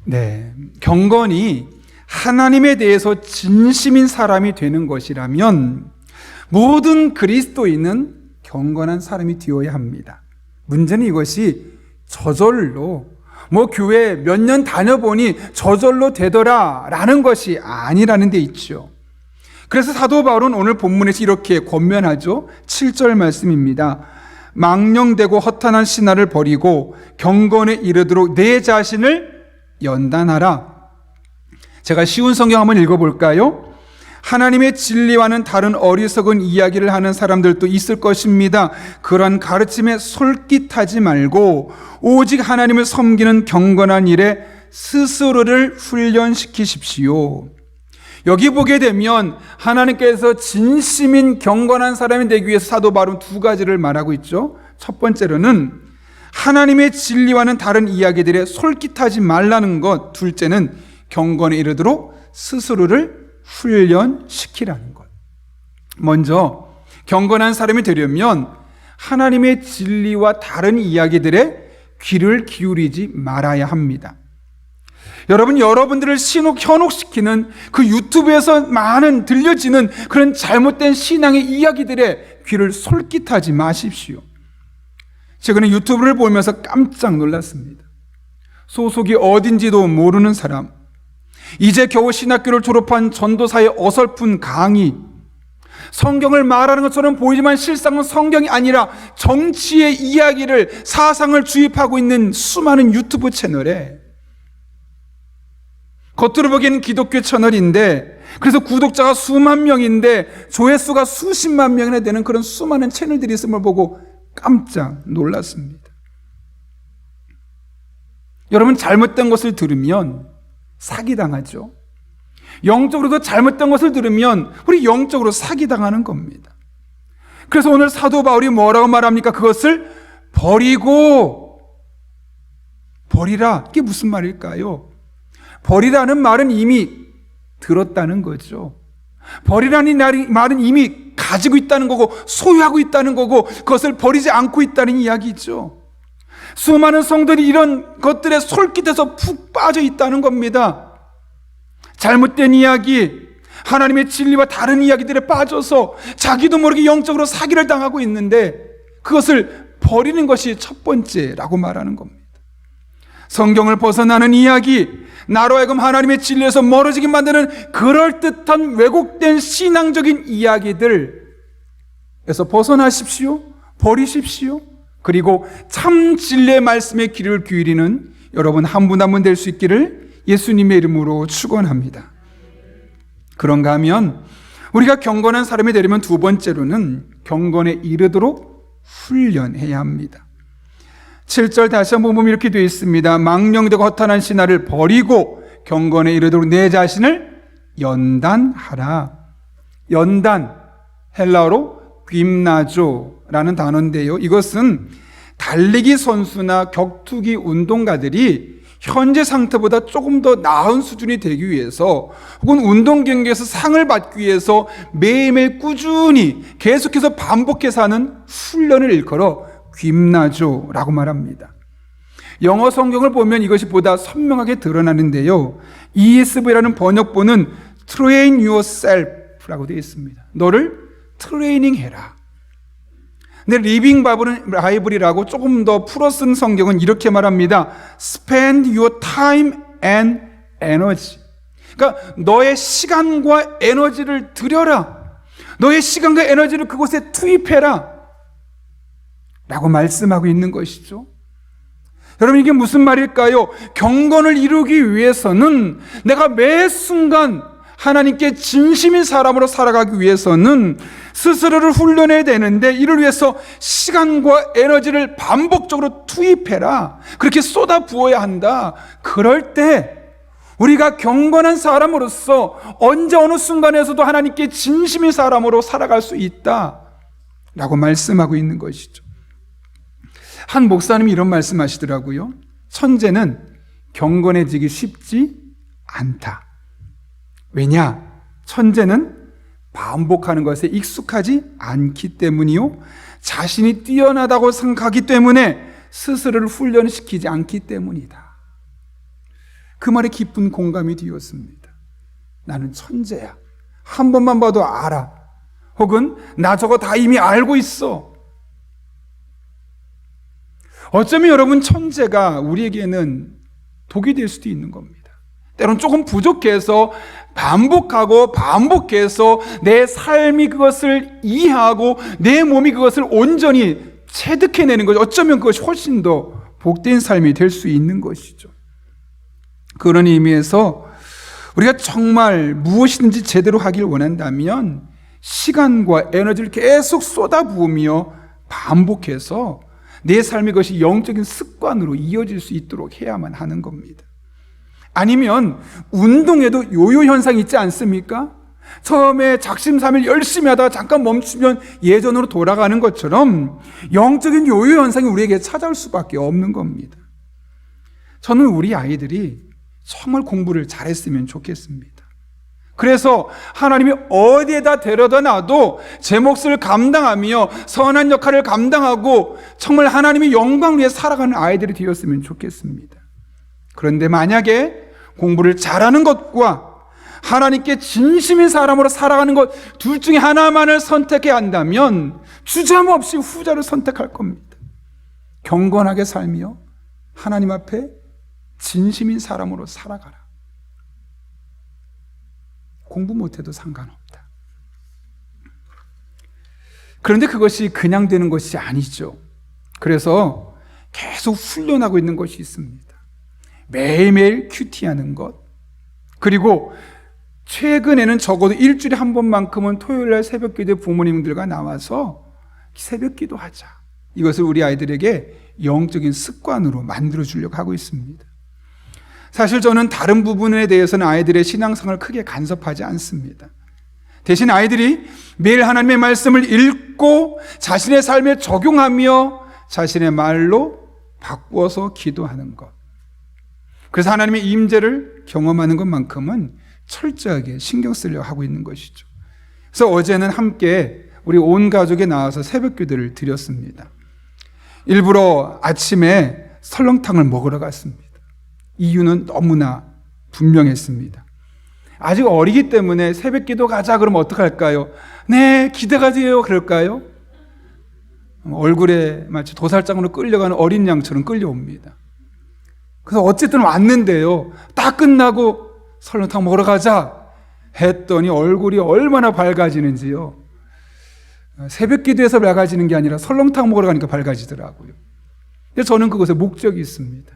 네, 경건이 하나님에 대해서 진심인 사람이 되는 것이라면 모든 그리스도인은 경건한 사람이 되어야 합니다. 문제는 이것이 저절로 교회 몇 년 다녀보니 저절로 되더라 라는 것이 아니라는 데 있죠. 그래서 사도 바울은 오늘 본문에서 이렇게 권면하죠. 7절 말씀입니다. 망령되고 허탄한 신화를 버리고 경건에 이르도록 내 자신을 연단하라. 제가 쉬운 성경 한번 읽어볼까요? 하나님의 진리와는 다른 어리석은 이야기를 하는 사람들도 있을 것입니다. 그러한 가르침에 솔깃하지 말고 오직 하나님을 섬기는 경건한 일에 스스로를 훈련시키십시오. 여기 보게 되면 하나님께서 진심인 경건한 사람이 되기 위해서 사도 바울은 두 가지를 말하고 있죠. 첫 번째로는 하나님의 진리와는 다른 이야기들에 솔깃하지 말라는 것, 둘째는 경건에 이르도록 스스로를 훈련시키라는 것. 먼저 경건한 사람이 되려면 하나님의 진리와 다른 이야기들에 귀를 기울이지 말아야 합니다. 여러분, 여러분들을 현혹시키는 그 유튜브에서 많은 들려지는 그런 잘못된 신앙의 이야기들에 귀를 솔깃하지 마십시오. 최근에 유튜브를 보면서 깜짝 놀랐습니다. 소속이 어딘지도 모르는 사람, 이제 겨우 신학교를 졸업한 전도사의 어설픈 강의, 성경을 말하는 것처럼 보이지만 실상은 성경이 아니라 정치의 이야기를, 사상을 주입하고 있는 수많은 유튜브 채널에, 겉으로 보기에는 기독교 채널인데 그래서 구독자가 수만 명인데 조회수가 수십만 명이나 되는 그런 수많은 채널들이 있음을 보고 깜짝 놀랐습니다. 여러분, 잘못된 것을 들으면 사기당하죠. 영적으로도 잘못된 것을 들으면 우리 영적으로 사기당하는 겁니다. 그래서 오늘 사도 바울이 뭐라고 말합니까? 그것을 버리라. 이게 무슨 말일까요? 버리라는 말은 이미 들었다는 거죠. 버리라는 말은 이미 가지고 있다는 거고 소유하고 있다는 거고 그것을 버리지 않고 있다는 이야기죠. 수많은 성도들이 이런 것들에 솔깃해서 푹 빠져 있다는 겁니다. 잘못된 이야기, 하나님의 진리와 다른 이야기들에 빠져서 자기도 모르게 영적으로 사기를 당하고 있는데 그것을 버리는 것이 첫 번째라고 말하는 겁니다. 성경을 벗어나는 이야기, 나로 하여금 하나님의 진리에서 멀어지게 만드는 그럴듯한 왜곡된 신앙적인 이야기들에서 벗어나십시오. 버리십시오. 그리고 참 진리의 말씀에 귀를 기울이는 여러분 한 분 한 분 될 수 있기를 예수님의 이름으로 축원합니다. 그런가 하면 우리가 경건한 사람이 되려면 두 번째로는 경건에 이르도록 훈련해야 합니다. 7절 다시 한번 보면 이렇게 되어 있습니다. 망령되고 허탄한 신화를 버리고 경건에 이르도록 내 자신을 연단하라. 연단, 헬라어로 귐나조라는 단어인데요. 이것은 달리기 선수나 격투기 운동가들이 현재 상태보다 조금 더 나은 수준이 되기 위해서 혹은 운동 경기에서 상을 받기 위해서 매일매일 꾸준히 계속해서 반복해서 하는 훈련을 일컬어 귐나조라고 말합니다. 영어 성경을 보면 이것이 보다 선명하게 드러나는데요. ESV라는 번역본은 train yourself라고 되어 있습니다. 너를 트레이닝해라. 근데 리빙 바이블이라고 조금 더 풀어 쓴 성경은 이렇게 말합니다. Spend your time and energy. 그러니까 너의 시간과 에너지를 들여라. 너의 시간과 에너지를 그곳에 투입해라. 라고 말씀하고 있는 것이죠. 여러분, 이게 무슨 말일까요? 경건을 이루기 위해서는 내가 매 순간 하나님께 진심인 사람으로 살아가기 위해서는 스스로를 훈련해야 되는데, 이를 위해서 시간과 에너지를 반복적으로 투입해라. 그렇게 쏟아 부어야 한다. 그럴 때 우리가 경건한 사람으로서 언제 어느 순간에서도 하나님께 진심인 사람으로 살아갈 수 있다 라고 말씀하고 있는 것이죠. 한 목사님이 이런 말씀하시더라고요. 천재는 경건해지기 쉽지 않다. 왜냐? 천재는 반복하는 것에 익숙하지 않기 때문이요, 자신이 뛰어나다고 생각하기 때문에 스스로를 훈련시키지 않기 때문이다. 그 말에 깊은 공감이 되었습니다. 나는 천재야. 한 번만 봐도 알아. 혹은 나 저거 다 이미 알고 있어. 어쩌면 여러분, 천재가 우리에게는 독이 될 수도 있는 겁니다. 때론 조금 부족해서 반복해서 내 삶이 그것을 이해하고 내 몸이 그것을 온전히 체득해내는 거죠. 어쩌면 그것이 훨씬 더 복된 삶이 될 수 있는 것이죠. 그런 의미에서 우리가 정말 무엇이든지 제대로 하길 원한다면 시간과 에너지를 계속 쏟아부으며 반복해서 내 삶이 그것이 영적인 습관으로 이어질 수 있도록 해야만 하는 겁니다. 아니면 운동에도 요요 현상이 있지 않습니까? 처음에 작심삼일 열심히 하다가 잠깐 멈추면 예전으로 돌아가는 것처럼 영적인 요요 현상이 우리에게 찾아올 수밖에 없는 겁니다. 저는 우리 아이들이 정말 공부를 잘했으면 좋겠습니다. 그래서 하나님이 어디에다 데려다 놔도 제 몫을 감당하며 선한 역할을 감당하고 정말 하나님의 영광을 위해 살아가는 아이들이 되었으면 좋겠습니다. 그런데 만약에 공부를 잘하는 것과 하나님께 진심인 사람으로 살아가는 것 둘 중에 하나만을 선택해야 한다면 주저함없이 후자를 선택할 겁니다. 경건하게 살며 하나님 앞에 진심인 사람으로 살아가라. 공부 못해도 상관없다. 그런데 그것이 그냥 되는 것이 아니죠. 그래서 계속 훈련하고 있는 것이 있습니다. 매일매일 큐티하는 것, 그리고 최근에는 적어도 일주일에 한 번만큼은 토요일날 새벽기도에 부모님들과 나와서 새벽기도 하자. 이것을 우리 아이들에게 영적인 습관으로 만들어주려고 하고 있습니다. 사실 저는 다른 부분에 대해서는 아이들의 신앙생활을 크게 간섭하지 않습니다. 대신 아이들이 매일 하나님의 말씀을 읽고 자신의 삶에 적용하며 자신의 말로 바꾸어서 기도하는 것, 그래서 하나님의 임재를 경험하는 것만큼은 철저하게 신경 쓰려고 하고 있는 것이죠. 그래서 어제는 함께 우리 온 가족이 나와서 새벽 기도를 드렸습니다. 일부러 아침에 설렁탕을 먹으러 갔습니다. 이유는 너무나 분명했습니다. 아직 어리기 때문에 새벽 기도 가자 그러면 어떡할까요? 네, 기대가 돼요 그럴까요? 얼굴에 마치 도살장으로 끌려가는 어린 양처럼 끌려옵니다. 그래서 어쨌든 왔는데요, 딱 끝나고 설렁탕 먹으러 가자 했더니 얼굴이 얼마나 밝아지는지요. 새벽 기도에서 밝아지는 게 아니라 설렁탕 먹으러 가니까 밝아지더라고요. 근데 저는 그것에 목적이 있습니다.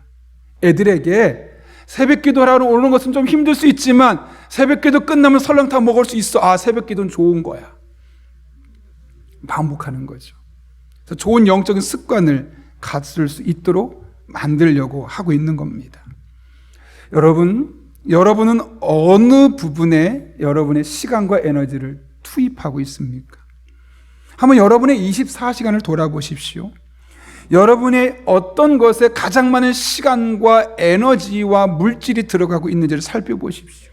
애들에게 새벽 기도하러 오는 것은 좀 힘들 수 있지만 새벽 기도 끝나면 설렁탕 먹을 수 있어. 아, 새벽 기도는 좋은 거야. 반복하는 거죠. 좋은 영적인 습관을 갖을 수 있도록 만들려고 하고 있는 겁니다. 여러분은 어느 부분에 여러분의 시간과 에너지를 투입하고 있습니까? 한번 여러분의 24시간을 돌아보십시오. 여러분의 어떤 것에 가장 많은 시간과 에너지와 물질이 들어가고 있는지를 살펴보십시오.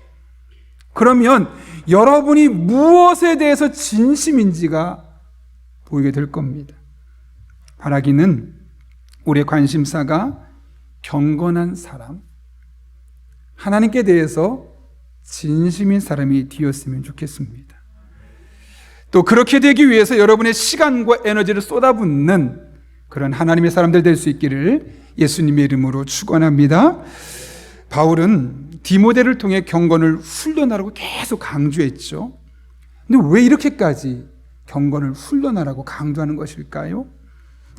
그러면 여러분이 무엇에 대해서 진심인지가 보이게 될 겁니다. 바라기는 우리의 관심사가 경건한 사람, 하나님께 대해서 진심인 사람이 되었으면 좋겠습니다. 또 그렇게 되기 위해서 여러분의 시간과 에너지를 쏟아붓는 그런 하나님의 사람들 될 수 있기를 예수님의 이름으로 축원합니다. 바울은 디모데를 통해 경건을 훈련하라고 계속 강조했죠. 근데 왜 이렇게까지 경건을 훈련하라고 강조하는 것일까요?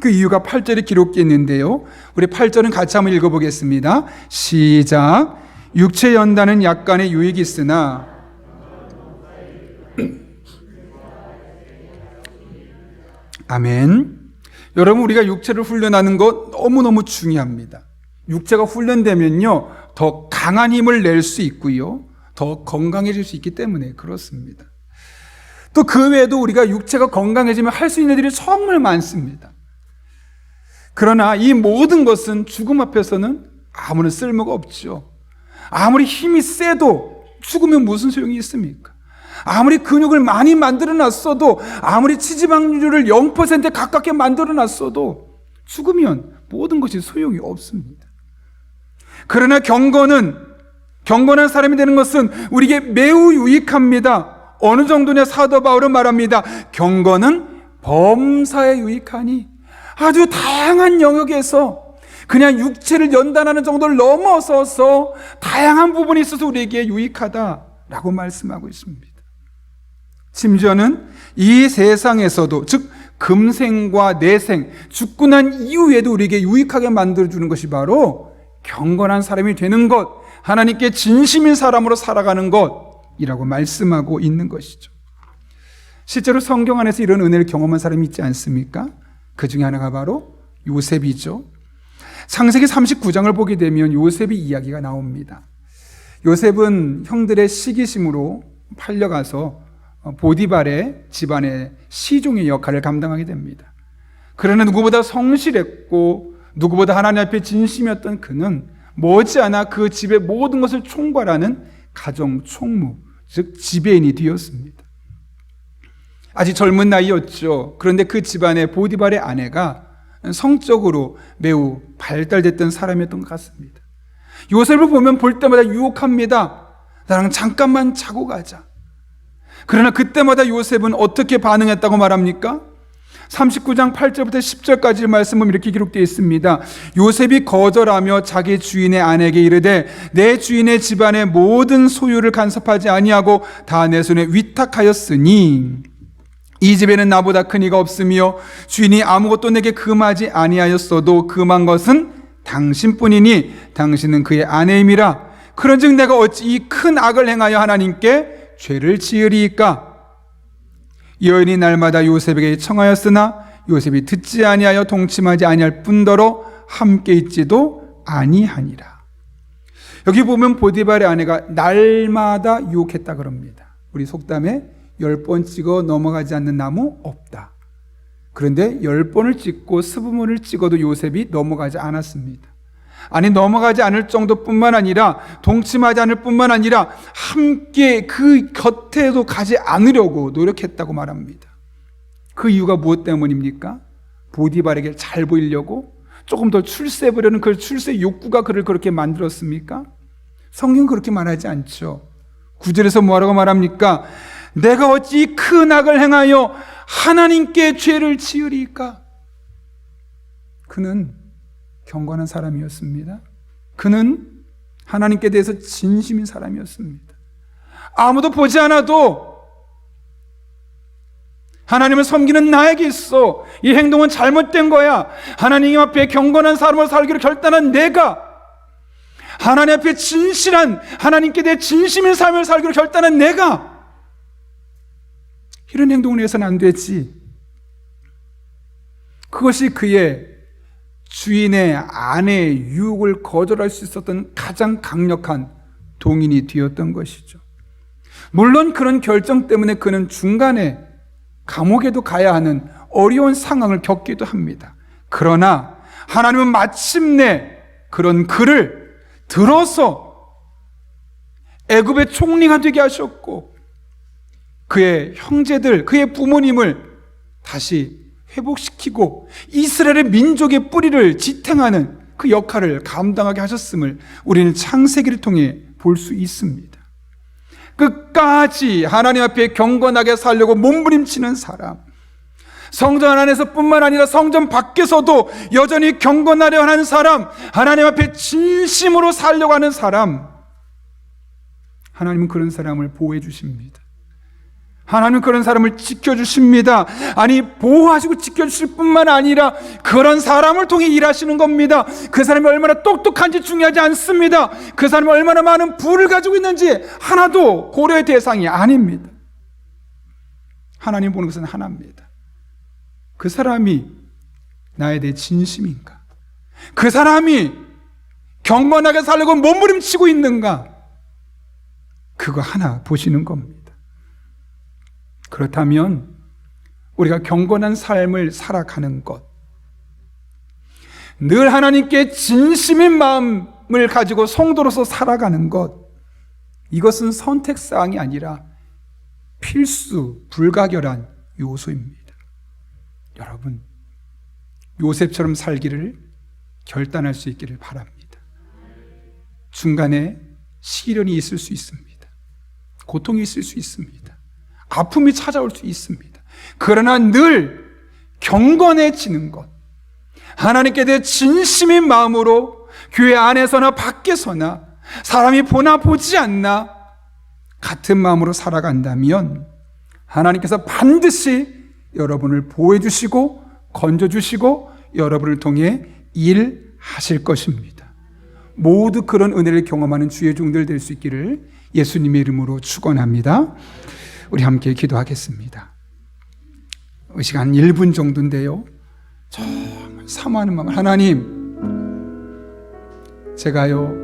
그 이유가 8절에 기록되어 있는데요. 우리 8절은 같이 한번 읽어보겠습니다. 시작. 육체 연단은 약간의 유익이 있으나 아멘. 여러분, 우리가 육체를 훈련하는 것 너무너무 중요합니다. 육체가 훈련되면요, 더 강한 힘을 낼 수 있고요, 더 건강해질 수 있기 때문에 그렇습니다. 또 그 외에도 우리가 육체가 건강해지면 할 수 있는 일이 정말 많습니다. 그러나 이 모든 것은 죽음 앞에서는 아무런 쓸모가 없죠. 아무리 힘이 세도 죽으면 무슨 소용이 있습니까? 아무리 근육을 많이 만들어놨어도, 아무리 체지방률을 0%에 가깝게 만들어놨어도 죽으면 모든 것이 소용이 없습니다. 그러나 경건한 사람이 되는 것은 우리에게 매우 유익합니다. 어느 정도냐? 사도 바울은 말합니다. 경건은 범사에 유익하니, 아주 다양한 영역에서 그냥 육체를 연단하는 정도를 넘어서서 다양한 부분이 있어서 우리에게 유익하다라고 말씀하고 있습니다. 심지어는 이 세상에서도, 즉 금생과 내생, 죽고 난 이후에도 우리에게 유익하게 만들어주는 것이 바로 경건한 사람이 되는 것, 하나님께 진심인 사람으로 살아가는 것이라고 말씀하고 있는 것이죠. 실제로 성경 안에서 이런 은혜를 경험한 사람이 있지 않습니까? 그 중에 하나가 바로 요셉이죠. 창세기 39장을 보게 되면 요셉의 이야기가 나옵니다. 요셉은 형들의 시기심으로 팔려가서 보디발의 집안의 시종의 역할을 감당하게 됩니다. 그러나 누구보다 성실했고 누구보다 하나님 앞에 진심이었던 그는 머지않아 그 집의 모든 것을 총괄하는 가정 총무, 즉 지배인이 되었습니다. 아직 젊은 나이였죠. 그런데 그 집안의 보디발의 아내가 성적으로 매우 발달됐던 사람이었던 것 같습니다. 요셉을 보면 볼 때마다 유혹합니다. 나랑 잠깐만 자고 가자. 그러나 그때마다 요셉은 어떻게 반응했다고 말합니까? 39장 8절부터 10절까지 말씀은 이렇게 기록되어 있습니다. 요셉이 거절하며 자기 주인의 아내에게 이르되 내 주인의 집안의 모든 소유를 간섭하지 아니하고 다 내 손에 위탁하였으니 이 집에는 나보다 큰 이가 없으며 주인이 아무것도 내게 금하지 아니하였어도 금한 것은 당신뿐이니 당신은 그의 아내임이라. 그런즉 내가 어찌 이 큰 악을 행하여 하나님께 죄를 지으리이까? 여인이 날마다 요셉에게 청하였으나 요셉이 듣지 아니하여 동침하지 아니할 뿐더러 함께 있지도 아니하니라. 여기 보면 보디발의 아내가 날마다 유혹했다 그럽니다. 우리 속담에 10번 찍어 넘어가지 않는 나무 없다. 그런데 10번을 찍고 20번을 찍어도 요셉이 넘어가지 않았습니다. 아니, 넘어가지 않을 정도뿐만 아니라 동침하지 않을 뿐만 아니라 함께 그 곁에도 가지 않으려고 노력했다고 말합니다. 그 이유가 무엇 때문입니까? 보디발에게 잘 보이려고? 조금 더 출세해보려는 그 출세 욕구가 그를 그렇게 만들었습니까? 성경은 그렇게 말하지 않죠. 9절에서 뭐라고 말합니까? 내가 어찌 큰 악을 행하여 하나님께 죄를 지으리까? 그는 경건한 사람이었습니다. 그는 하나님께 대해서 진심인 사람이었습니다. 아무도 보지 않아도 하나님을 섬기는 나에게 있어. 이 행동은 잘못된 거야. 하나님 앞에 경건한 삶을 살기로 결단한 내가, 하나님 앞에 진실한, 하나님께 대해 진심인 삶을 살기로 결단한 내가 이런 행동을 해서는 안 되지. 그것이 그의 주인의 아내의 유혹을 거절할 수 있었던 가장 강력한 동인이 되었던 것이죠. 물론 그런 결정 때문에 그는 중간에 감옥에도 가야 하는 어려운 상황을 겪기도 합니다. 그러나 하나님은 마침내 그런 그를 들어서 애굽의 총리가 되게 하셨고 그의 형제들, 그의 부모님을 다시 회복시키고 이스라엘의 민족의 뿌리를 지탱하는 그 역할을 감당하게 하셨음을 우리는 창세기를 통해 볼 수 있습니다. 끝까지 하나님 앞에 경건하게 살려고 몸부림치는 사람, 성전 안에서뿐만 아니라 성전 밖에서도 여전히 경건하려 하는 사람, 하나님 앞에 진심으로 살려고 하는 사람, 하나님은 그런 사람을 보호해 주십니다. 하나님은 그런 사람을 지켜주십니다. 아니, 보호하시고 지켜주실 뿐만 아니라 그런 사람을 통해 일하시는 겁니다. 그 사람이 얼마나 똑똑한지 중요하지 않습니다. 그 사람이 얼마나 많은 부를 가지고 있는지 하나도 고려의 대상이 아닙니다. 하나님 보는 것은 하나입니다. 그 사람이 나에 대해 진심인가? 그 사람이 경건하게 살려고 몸부림치고 있는가? 그거 하나 보시는 겁니다. 그렇다면 우리가 경건한 삶을 살아가는 것, 늘 하나님께 진심인 마음을 가지고 성도로서 살아가는 것, 이것은 선택사항이 아니라 필수 불가결한 요소입니다. 여러분, 요셉처럼 살기를 결단할 수 있기를 바랍니다. 중간에 시련이 있을 수 있습니다. 고통이 있을 수 있습니다. 아픔이 찾아올 수 있습니다. 그러나 늘 경건해지는 것, 하나님께 대해 진심인 마음으로 교회 안에서나 밖에서나 사람이 보나 보지 않나 같은 마음으로 살아간다면 하나님께서 반드시 여러분을 보호해 주시고 건져 주시고 여러분을 통해 일하실 것입니다. 모두 그런 은혜를 경험하는 주의 종들 될 수 있기를 예수님의 이름으로 축원합니다. 우리 함께 기도하겠습니다. 이 시간 1분 정도인데요, 정말 사모하는 마음, 하나님, 제가요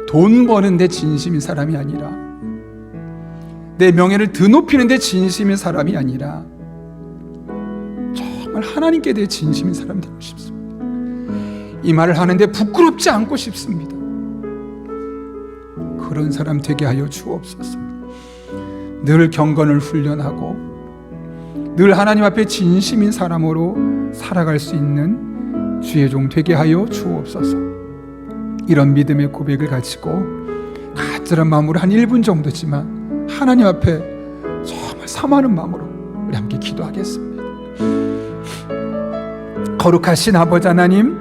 돈 버는데 진심인 사람이 아니라 내 명예를 드높이는데 진심인 사람이 아니라 정말 하나님께 대해 진심인 사람이 되고 싶습니다. 이 말을 하는데 부끄럽지 않고 싶습니다. 그런 사람 되게 하여 주옵소서. 늘 경건을 훈련하고 늘 하나님 앞에 진심인 사람으로 살아갈 수 있는 주의 종 되게 하여 주옵소서. 이런 믿음의 고백을 가지고 간절한 마음으로 한 1분 정도지만 하나님 앞에 정말 사모하는 마음으로 우리 함께 기도하겠습니다. 거룩하신 아버지 하나님,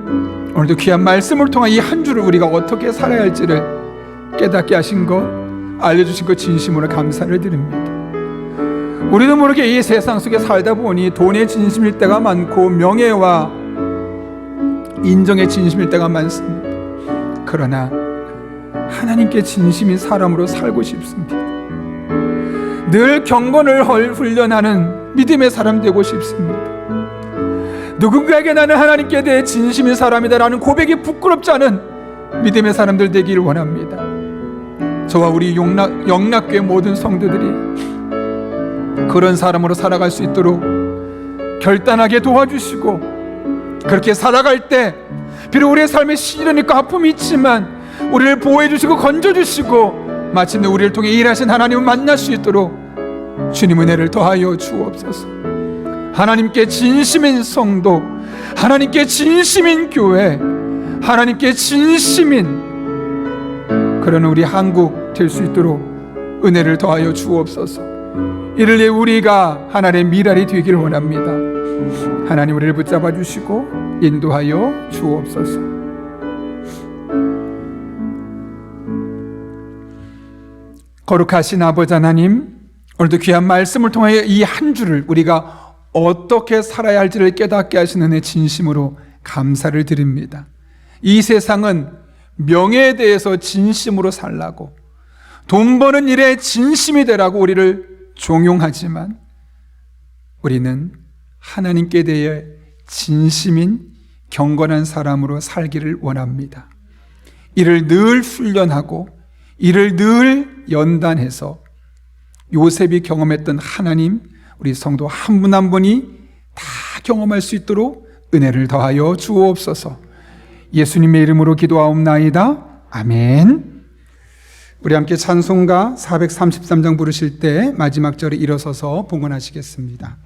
오늘도 귀한 말씀을 통해 이 한 주를 우리가 어떻게 살아야 할지를 깨닫게 하신 것, 알려주신 것 진심으로 감사를 드립니다. 우리도 모르게 이 세상 속에 살다 보니 돈의 진심일 때가 많고 명예와 인정의 진심일 때가 많습니다. 그러나 하나님께 진심인 사람으로 살고 싶습니다. 늘 경건을 훈련하는 믿음의 사람 되고 싶습니다. 누군가에게 나는 하나님께 대해 진심인 사람이다라는 고백이 부끄럽지 않은 믿음의 사람들 되기를 원합니다. 저와 우리 영락교회 모든 성도들이 그런 사람으로 살아갈 수 있도록 결단하게 도와주시고, 그렇게 살아갈 때 비록 우리의 삶에 시련이 있고 아픔이 있지만 우리를 보호해 주시고 건져 주시고 마침내 우리를 통해 일하신 하나님을 만날 수 있도록 주님 은혜를 더하여 주옵소서. 하나님께 진심인 성도, 하나님께 진심인 교회, 하나님께 진심인 그런 우리 한국 될 수 있도록 은혜를 더하여 주옵소서. 이를 위해 우리가 하나님의 미랄이 되기를 원합니다. 하나님 우리를 붙잡아 주시고 인도하여 주옵소서. 거룩하신 아버지 하나님, 오늘도 귀한 말씀을 통하여 이 한 주를 우리가 어떻게 살아야 할지를 깨닫게 하시는 은혜 진심으로 감사를 드립니다. 이 세상은 명예에 대해서 진심으로 살라고, 돈 버는 일에 진심이 되라고 우리를 종용하지만 우리는 하나님께 대해 진심인 경건한 사람으로 살기를 원합니다. 이를 늘 훈련하고 이를 늘 연단해서 요셉이 경험했던 하나님, 우리 성도 한 분 한 분이 다 경험할 수 있도록 은혜를 더하여 주옵소서. 예수님의 이름으로 기도하옵나이다. 아멘. 우리 함께 찬송가 433장 부르실 때 마지막 절에 일어서서 봉헌하시겠습니다.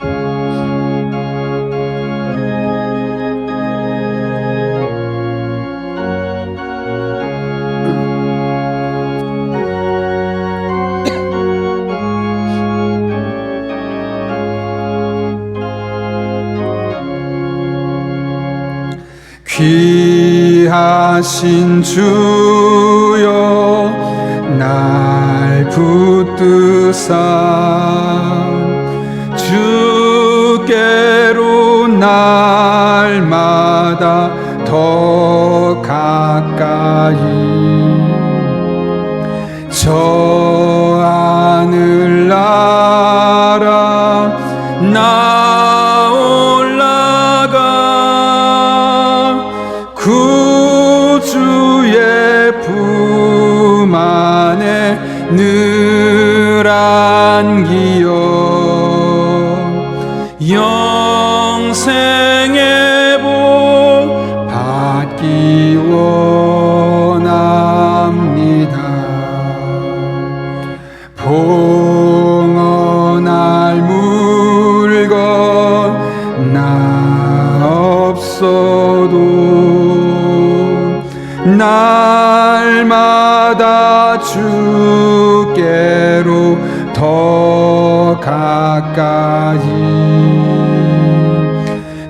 귀하신 주여 날 붙드사 주께로 날마다 더 가까이 저 하늘나라 나 올라가 구주의 품 안에 늘 안기어 영생의 복 받기 원합니다. 봉헌할 물건 나 없어도 날마다 주께로 더 가까이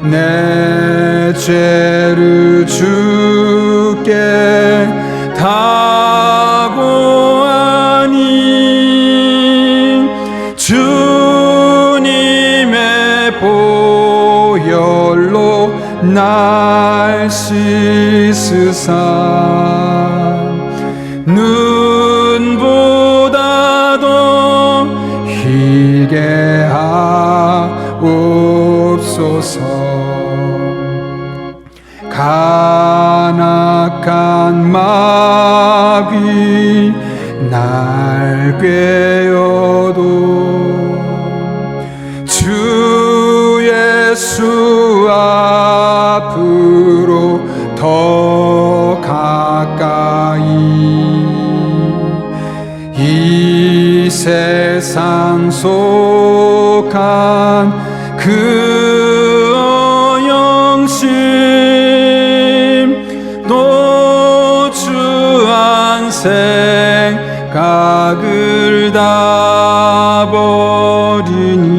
내 죄를 주께 다 고하니 주님의 보혈로 날 씻으사 눈보다 더 희게 하옵소서. 간악한 마귀 날 꿰어도 주 예수 앞으로 더 가까이 이 세상 속한 그 어영심 또 주한 생각을 다 버리니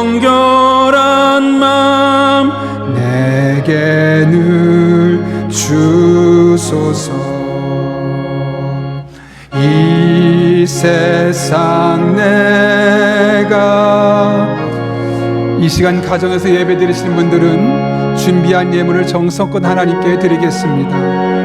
정결한 맘 내게 늘 주소서. 이 세상 내가 이 시간 가정에서 예배 드리시는 분들은 준비한 예물을 정성껏 하나님께 드리겠습니다.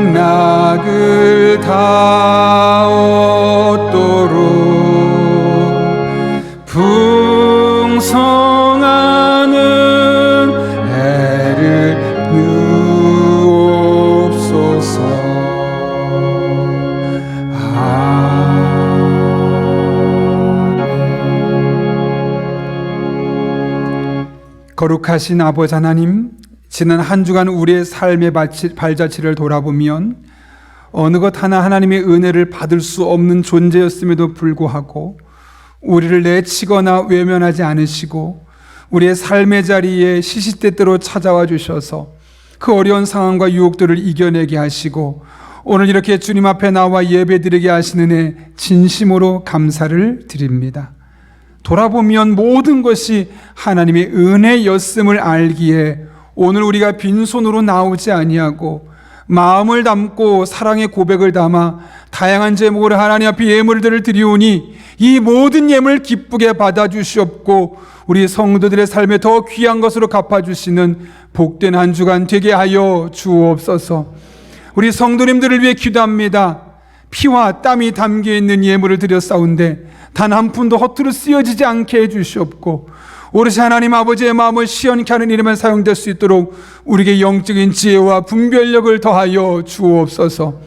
복락을 다 얻도록 풍성하는 애를 누옵소서. 아멘. 거룩하신 아버지 하나님, 지난 한 주간 우리의 삶의 발자취를 돌아보면 어느 것 하나 하나님의 은혜를 받을 수 없는 존재였음에도 불구하고 우리를 내치거나 외면하지 않으시고 우리의 삶의 자리에 시시때때로 찾아와 주셔서 그 어려운 상황과 유혹들을 이겨내게 하시고 오늘 이렇게 주님 앞에 나와 예배드리게 하시는 애 진심으로 감사를 드립니다. 돌아보면 모든 것이 하나님의 은혜였음을 알기에 오늘 우리가 빈손으로 나오지 아니하고 마음을 담고 사랑의 고백을 담아 다양한 제목으로 하나님 앞에 예물들을 드리오니 이 모든 예물 기쁘게 받아주시옵고 우리 성도들의 삶에 더 귀한 것으로 갚아주시는 복된 한 주간 되게 하여 주옵소서. 우리 성도님들을 위해 기도합니다. 피와 땀이 담겨있는 예물을 드렸사온데 단 한 푼도 허투루 쓰여지지 않게 해주시옵고 오롯이 하나님 아버지의 마음을 시원케 하는 일에만 사용될 수 있도록 우리에게 영적인 지혜와 분별력을 더하여 주옵소서.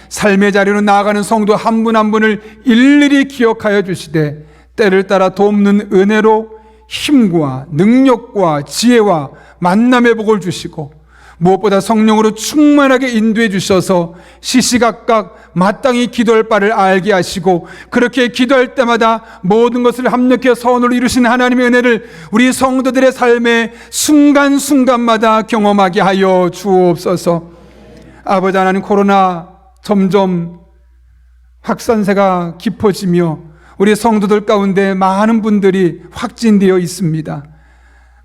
삶의 자리로 나아가는 성도 한 분 한 분을 일일이 기억하여 주시되 때를 따라 돕는 은혜로 힘과 능력과 지혜와 만남의 복을 주시고 무엇보다 성령으로 충만하게 인도해 주셔서 시시각각 마땅히 기도할 바를 알게 하시고 그렇게 기도할 때마다 모든 것을 합력해 선으로 이루신 하나님의 은혜를 우리 성도들의 삶의 순간순간마다 경험하게 하여 주옵소서. 아버지 하나님, 코로나 점점 확산세가 깊어지며 우리 성도들 가운데 많은 분들이 확진되어 있습니다.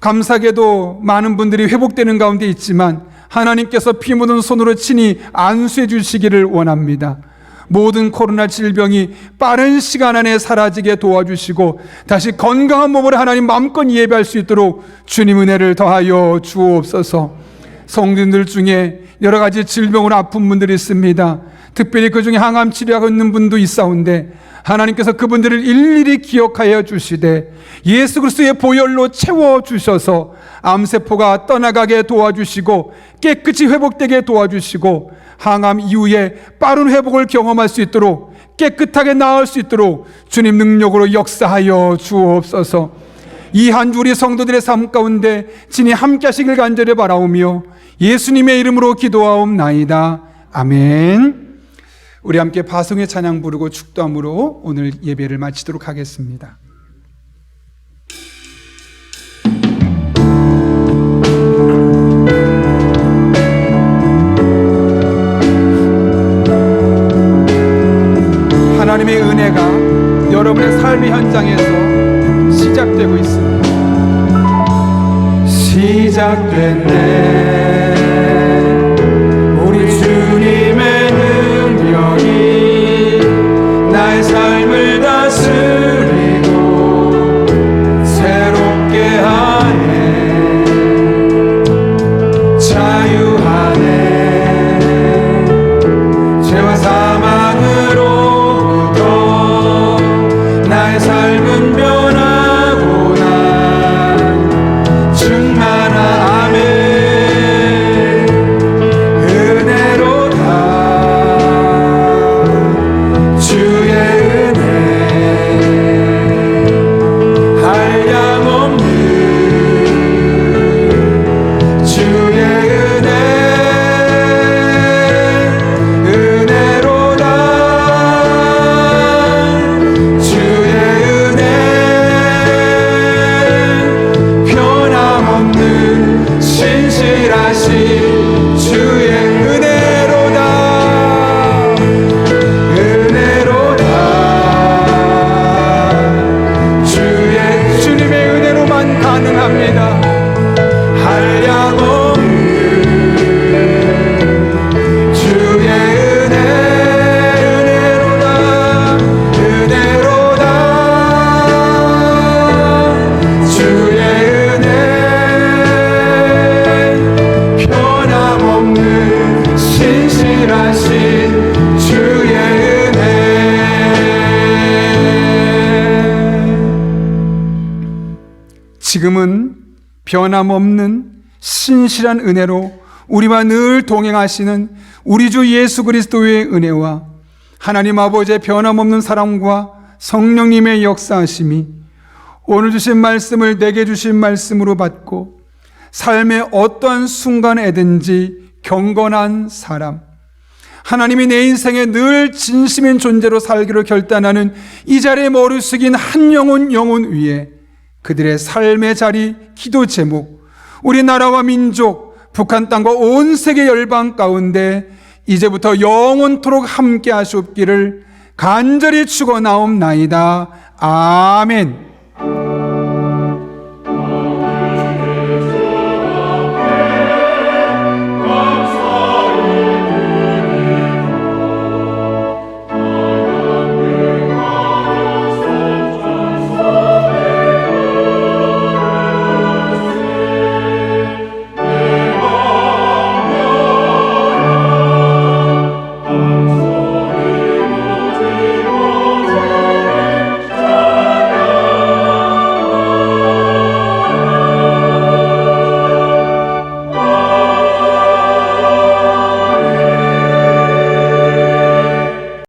감사하게도 많은 분들이 회복되는 가운데 있지만 하나님께서 피 묻은 손으로 친히 안수해 주시기를 원합니다. 모든 코로나 질병이 빠른 시간 안에 사라지게 도와주시고 다시 건강한 몸으로 하나님 마음껏 예배할 수 있도록 주님 은혜를 더하여 주옵소서. 성도들 중에 여러 가지 질병으로 아픈 분들이 있습니다. 특별히 그 중에 항암 치료하고 있는 분도 있사온데 하나님께서 그분들을 일일이 기억하여 주시되 예수 그리스도의 보혈로 채워주셔서 암세포가 떠나가게 도와주시고 깨끗이 회복되게 도와주시고 항암 이후에 빠른 회복을 경험할 수 있도록 깨끗하게 나을 수 있도록 주님 능력으로 역사하여 주옵소서. 이 한 주 우리 성도들의 삶 가운데 진히 함께 하시길 간절히 바라오며 예수님의 이름으로 기도하옵나이다. 아멘. 우리 함께 바송의 찬양 부르고 축도함으로 오늘 예배를 마치도록 하겠습니다. 하나님의 은혜가 여러분의 삶의 현장에서 시작되고 있습니다. 시작됐네. 우리 주님의 능력이 나의 삶을 다스리고 새롭게 하네. 자유하네. 죄와 사망으로부터 나의 삶은 변하고 난 충만함에 은혜로다. 주의 은혜 한량없는 주의 은혜 은혜로다. 주의 은혜 변함없는 신실하신 주의 은혜로다. 은혜로다. 주님의 은혜로만 가능합니다. 한량없는 주의 은혜 은혜로다. 은혜로다. 주의 은혜 변함없는 신실하신 주의 은혜. 지금은 변함없는 신실한 은혜로 우리와 늘 동행하시는 우리 주 예수 그리스도의 은혜와 하나님 아버지의 변함없는 사랑과 성령님의 역사하심이 오늘 주신 말씀을 내게 주신 말씀으로 받고 삶의 어떠한 순간에든지 경건한 사람, 하나님이 내 인생에 늘 진심인 존재로 살기로 결단하는 이 자리에 머리 숙인 한 영혼 위에 그들의 삶의 자리, 기도 제목, 우리나라와 민족, 북한 땅과 온 세계 열방 가운데 이제부터 영원토록 함께 하시옵기를 간절히 축원하옵나이다. 아멘.